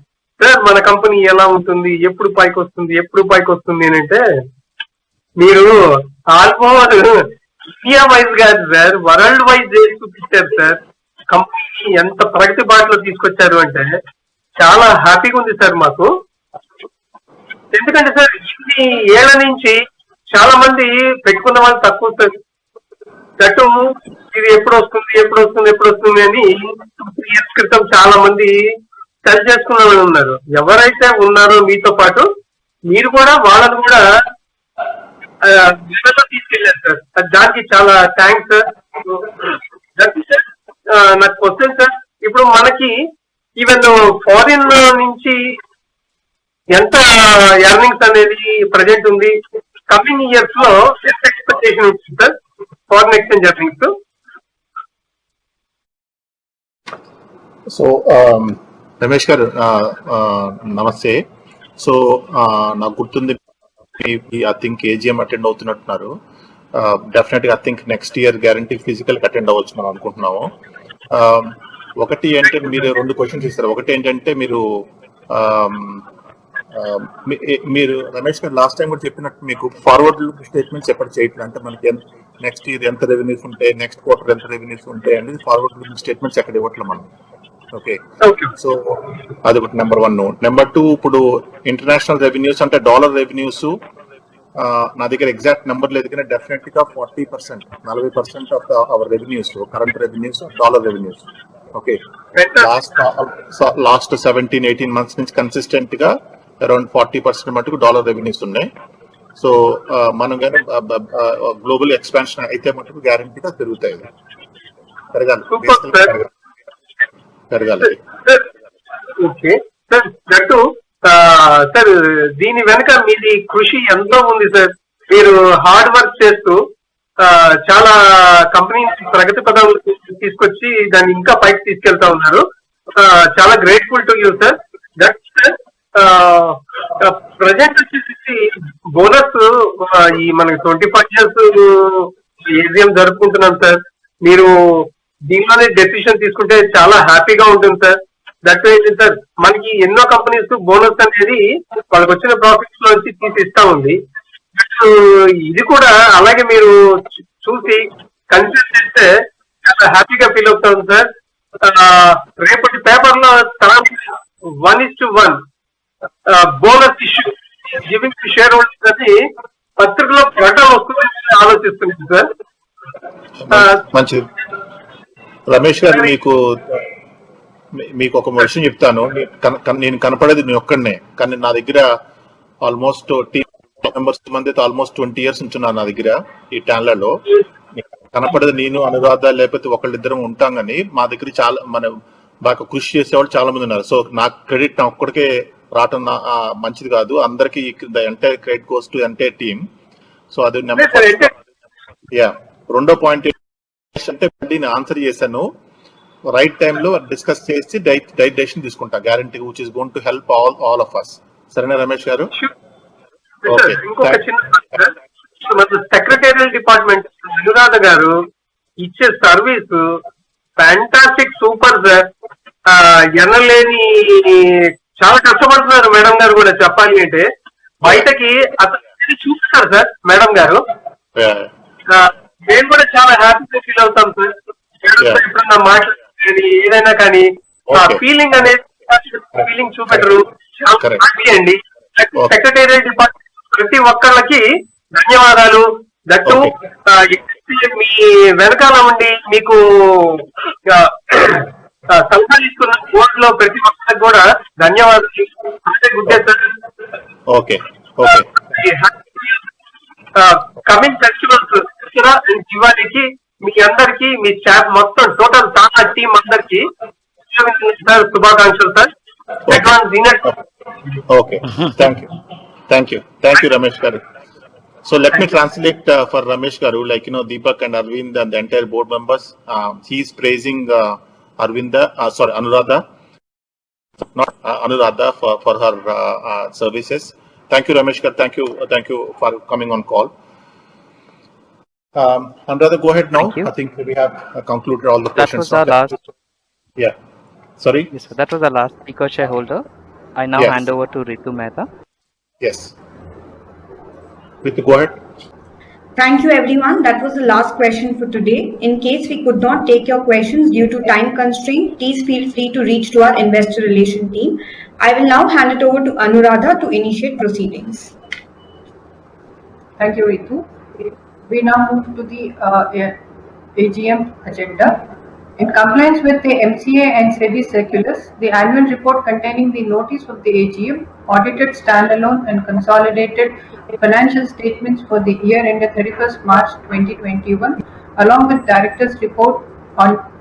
sir మన company ఎలా ఉంటుంది, ఎప్పుడు పైకి వస్తుంది అని అంటే మీరు ఆల్మోస్ట్ ఇండియా వైజ్ కాదు సార్, వరల్డ్ వైజ్ చేసి చూపించారు సార్. కంపెనీ ఎంత ప్రగతి బాటలో తీసుకొచ్చారు అంటే చాలా హ్యాపీగా ఉంది సార్ మాకు. ఎందుకంటే సార్ ఇన్ని ఏళ్ల నుంచి చాలా మంది పెట్టుకున్న వాళ్ళు తక్కువ దట్టు ఇది ఎప్పుడు వస్తుంది అని 2-3 years క్రితం చాలా మంది సెర్చ్ చేసుకున్న వాళ్ళు ఉన్నారు. ఎవరైతే ఉన్నారో మీతో పాటు మీరు కూడా వాళ్ళని కూడా తీసుకెళ్ళారు సార్. దానికి చాలా థ్యాంక్స్ సార్. నాకు క్వశ్చన్ సార్, ఇప్పుడు మనకి
మనకి ఈవెన్ ఫారిన్ నుంచి ఎంత ఎర్నింగ్స్ అనేది ప్రజెంట్ ఉంది, కమింగ్ ఇయర్స్ లో ఎంత ఎక్స్పెక్టేషన్ ఉంది sir foreign exchange earnings?
So Ramesh గారు నమస్తే. సో నాకు గుర్తుంది ఐ థింక్ ఏజిఎం అటెండ్ అవుతున్నట్టున్నారు. డెఫినెట్ గా I think next year guarantee physical attend అవ్వచ్చు మనం అనుకుంటున్నాము. ఒకటి అంటే మీరు 2 క్వశ్చన్స్ ఇస్తారు. ఒకటి ఏంటంటే మీరు రమేష్ గారు లాస్ట్ టైం కూడా చెప్పినట్టు మీకు ఫార్వర్డ్ స్టేట్మెంట్స్ ఎప్పుడు చేయట్లేదు. అంటే మనకి నెక్స్ట్ ఇయర్ ఎంత రెవెన్యూస్ ఉంటాయి, నెక్స్ట్ క్వార్టర్ ఎంత రెవెన్యూస్ ఉంటాయి అనేది ఫార్వర్డ్ లుకింగ్ స్టేట్మెంట్స్ ఎక్కడ ఇవ్వట్లేదు మనం. ఓకే, సో అది ఒకటి నెంబర్ 1. నెంబర్ 2, ఇప్పుడు ఇంటర్నేషనల్ రెవెన్యూస్ అంటే డాలర్ రెవెన్యూస్ నా దగ్గర ఎగ్జాక్ట్ నెంబర్ లేదు కానీ డెఫినెట్ గా 40% of our revenues, current revenues dollar revenues. Okay, last 17-18 months నుంచి కన్సిస్టెంట్ గా అరౌండ్ 40% మటుకు డాలర్ రెవెన్యూస్ ఉన్నాయి. సో మనం కానీ గ్లోబల్ ఎక్స్పాన్షన్ అయితే మటుకు గ్యారంటీగా పెరుగుతాయి, పెరగాలి.
ఓకే సార్, దట్టు సార్ దీని వెనక మీది కృషి ఎంతో ఉంది సార్. మీరు హార్డ్ వర్క్ చేస్తూ చాలా కంపెనీని ప్రగతి పదం తీసుకొచ్చి దాన్ని ఇంకా పైకి తీసుకెళ్తా ఉన్నారు. చాలా grateful to you sir. That present వచ్చేసి బోనస్ ఈ మనకి 25 years ఏజిఎం జరుపుకుంటున్నాం సార్. మీరు దీనిలోనే డెసిషన్ తీసుకుంటే చాలా హ్యాపీగా ఉంటుంది సార్. దట్ ఏంటి సార్, మనకి ఎన్నో కంపెనీస్ బోనస్ అనేది వాళ్ళకి వచ్చిన ప్రాఫిట్స్ లోంచి తీసిస్తా ఉంది. ఇది కూడా అలాగే మీరు చూసి కన్సిడర్ చేస్తే చాలా హ్యాపీగా ఫీల్ అవుతాం సార్. రేపటి పేపర్ లో 1:1 bonus issue giving to share holders అని పత్రికలో ప్రకటన వస్తుందని ఆలోచిస్తుంది సార్.
మంచిది రమేష్ గారు, మీకు ఒక విషయం చెప్తాను. నేను కనపడేది నేను ఒక్కడనే, కానీ నా దగ్గర ఆల్మోస్ట్ టీమ్ మెంబర్స్ మంది ఆల్మోస్ట్ 20 years ఉంటున్నారు నా దగ్గర ఈ టాన్లలో. కనపడేది నేను, అనురాధ, లేకపోతే ఒకళ్ళిద్దరం ఉంటాం, కానీ మా దగ్గర చాలా బాగా కృషి చేసేవాళ్ళు చాలా మంది ఉన్నారు. సో నాకు క్రెడిట్ నా ఒక్కడికే రావటం మంచిది కాదు, అందరికి the entire credit goes to entire team. So అది యా. 2వ పాయింట్ అంటే నేను ఆన్సర్ చేశాను, రైట్ టైంలో డిస్కస్ చేసి డైట్ డెసిషన్ తీసుకుంటా guarantee, which is going to help all of us. సరేనా రమేష్ గారు?
ఇంకొక చిన్న సెక్రటేరియల్ డిపార్ట్మెంట్ అనురాధ గారు ఇచ్చే సర్వీస్ ఫ్యాంటాస్టిక్, సూపర్ సార్. ఎనలేని చాలా కష్టపడుతున్నారు మేడం గారు కూడా. చెప్పాలి అంటే బయటకి అసలు చూపిస్తారు సార్ మేడం గారు. నేను కూడా చాలా హ్యాపీగా ఫీల్ అవుతాం సార్. ఎప్పుడన్నా మాట్లాడి ఏదైనా కానీ ఫీలింగ్ అనేది ఫీలింగ్ చూపెట్టరు. చాలా హ్యాపీ అండి. సెక్రటేరియల్ డిపార్ట్మెంట్ ప్రతి ఒక్కళ్ళకి ధన్యవాదాలు. దట్టు మీ వెనకాల ఉండి మీకు సంపాదిస్తున్న బోర్డు లో ప్రతి ఒక్కరికి కూడా ధన్యవాదాలు. Good day sir.
Okay,
coming festivals Dussehra and దివాళీకి మీ అందరికి, మీ స్టాఫ్ మొత్తం టోటల్ టాటా టీమ్ అందరికి సార్ శుభాకాంక్షలు sir.
Okay, thank you Ramesh garu. So let me translate for Ramesh garu, like Deepak and Arvind and the entire board members. He is praising Anuradha, not Anuradha, for her services. Thank you Ramesh garu, thank you for coming on call. Anuradha, go ahead now. I think we have concluded all the questions.
That was our last.
Yeah. Sorry?
Yes, sir. That was the last speaker shareholder. I now hand over to Ritu Mehta.
Yes. Ritu, go ahead.
Thank you everyone. That was the last question for today. In case we could not take your questions due to time constraint, please feel free to reach to our investor relation team. I will now hand it over to Anuradha to initiate proceedings.
Thank you, Ritu. We now move to the AGM agenda. In compliance with the MCA and SEBI circulars, the annual report containing the notice of the AGM, audited standalone and consolidated financial statements for the year ended 31st March 2021, along with director's report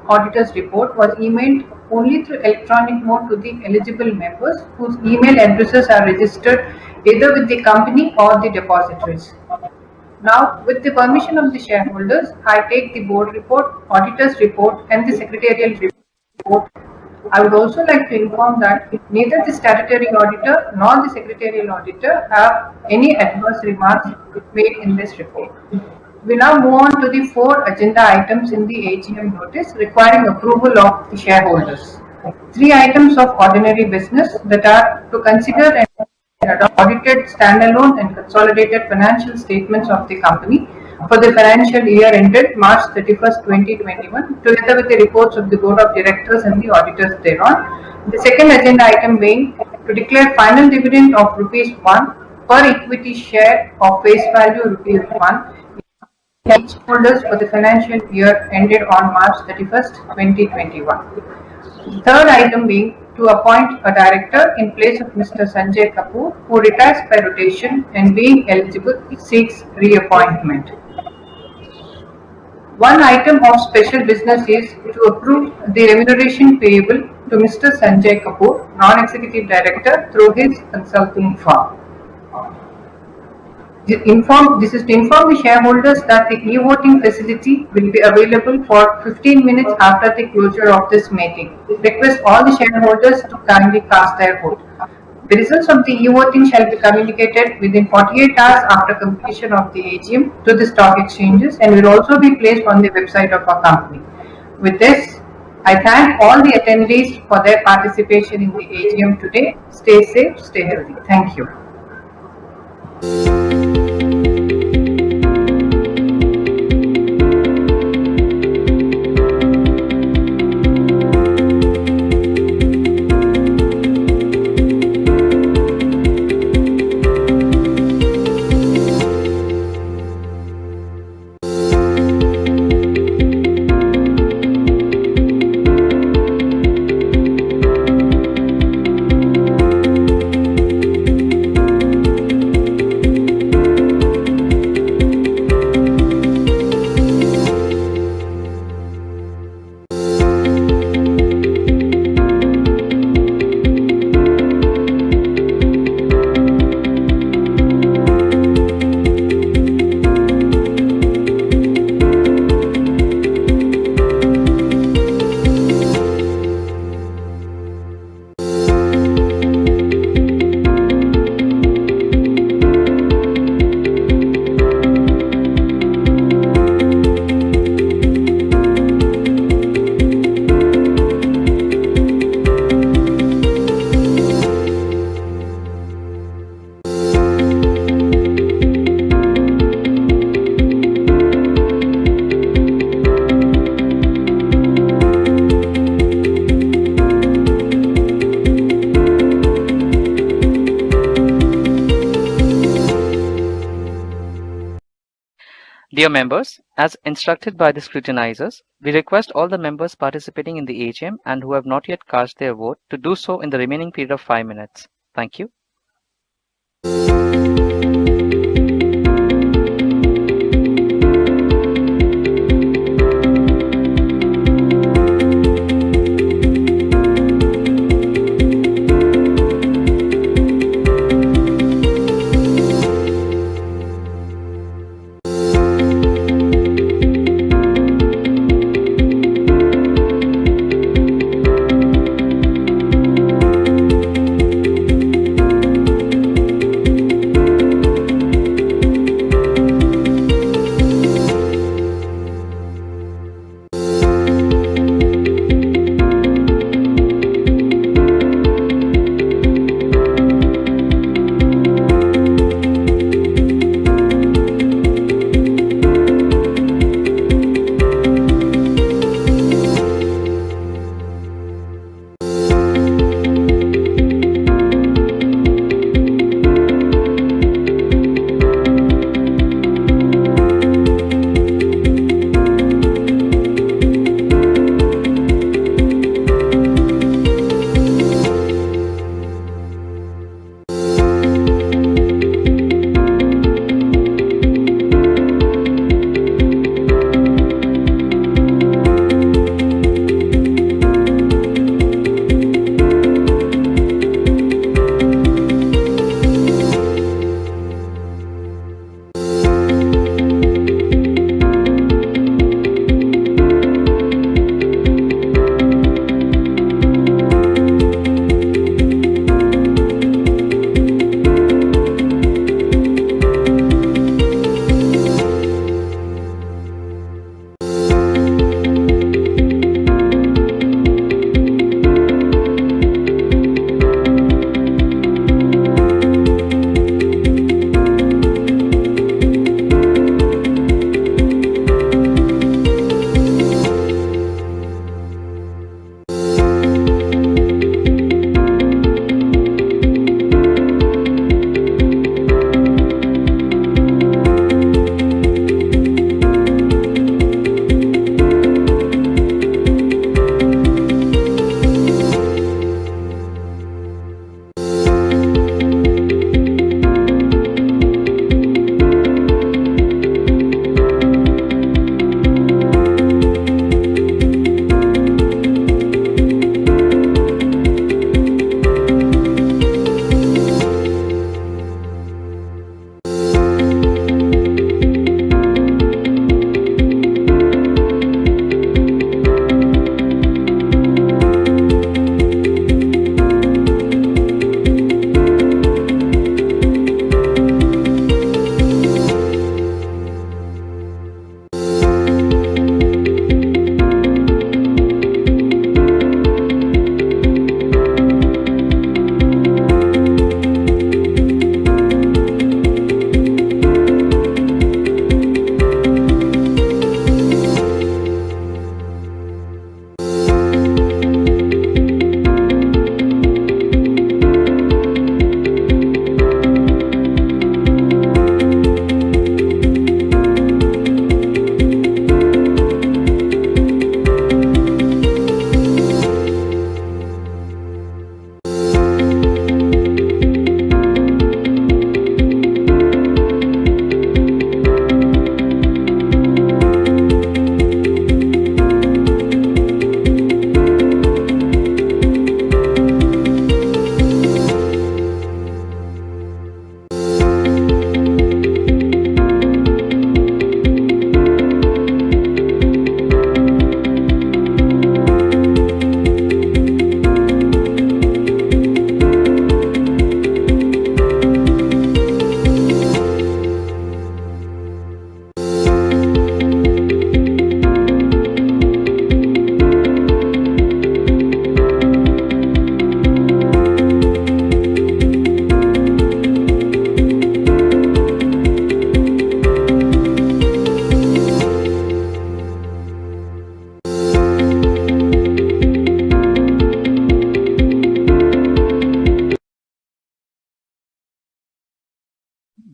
auditor's report was emailed only through electronic mode to the eligible members whose email addresses are registered either with the company or the depositories. Now, with the permission of the shareholders, I take the board report, auditor's report and the secretarial report. I would also like to inform that neither the statutory auditor nor the secretarial auditor have any adverse remarks made in this report. We now move on to the 4 agenda items in the AGM notice requiring approval of the shareholders. 3 items of ordinary business that are to consider and adopt audited standalone and consolidated financial statements of the company for the financial year ended March 31st, 2021, together with the reports of the Board of Directors and the auditors thereon. The second agenda item being to declare final dividend of ₹1 per equity share of face value ₹1 each holders for the financial year ended on March 31st, 2021. The third item being to appoint a director in place of Mr. Sanjay Kapoor, who retires by rotation and being eligible seeks reappointment. One item of special business is to approve the remuneration payable to Mr. Sanjay Kapoor, Non-Executive Director, through his consulting firm. This is to inform the shareholders that the e-voting facility will be available for 15 minutes after the closure of this meeting. Request all the shareholders to kindly cast their vote. The results of the e-voting shall be communicated within 48 hours after completion of the AGM to the stock exchanges and will also be placed on the website of our company. With this, I thank all the attendees for their participation in the AGM today. Stay safe, stay healthy. Thank you.
Dear members, as instructed by the scrutinizers, we request all the members participating in the AGM and who have not yet cast their vote to do so in the remaining period of 5 minutes. Thank you.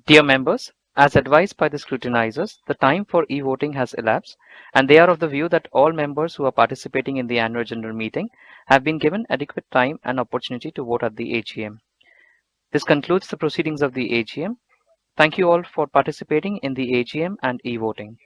Dear members, as advised by the scrutinizers, the time for e-voting has elapsed, and they are of the view that all members who are participating in the annual general meeting have been given adequate time and opportunity to vote at the AGM. This concludes the proceedings of the AGM. Thank you all for participating in the AGM and e-voting.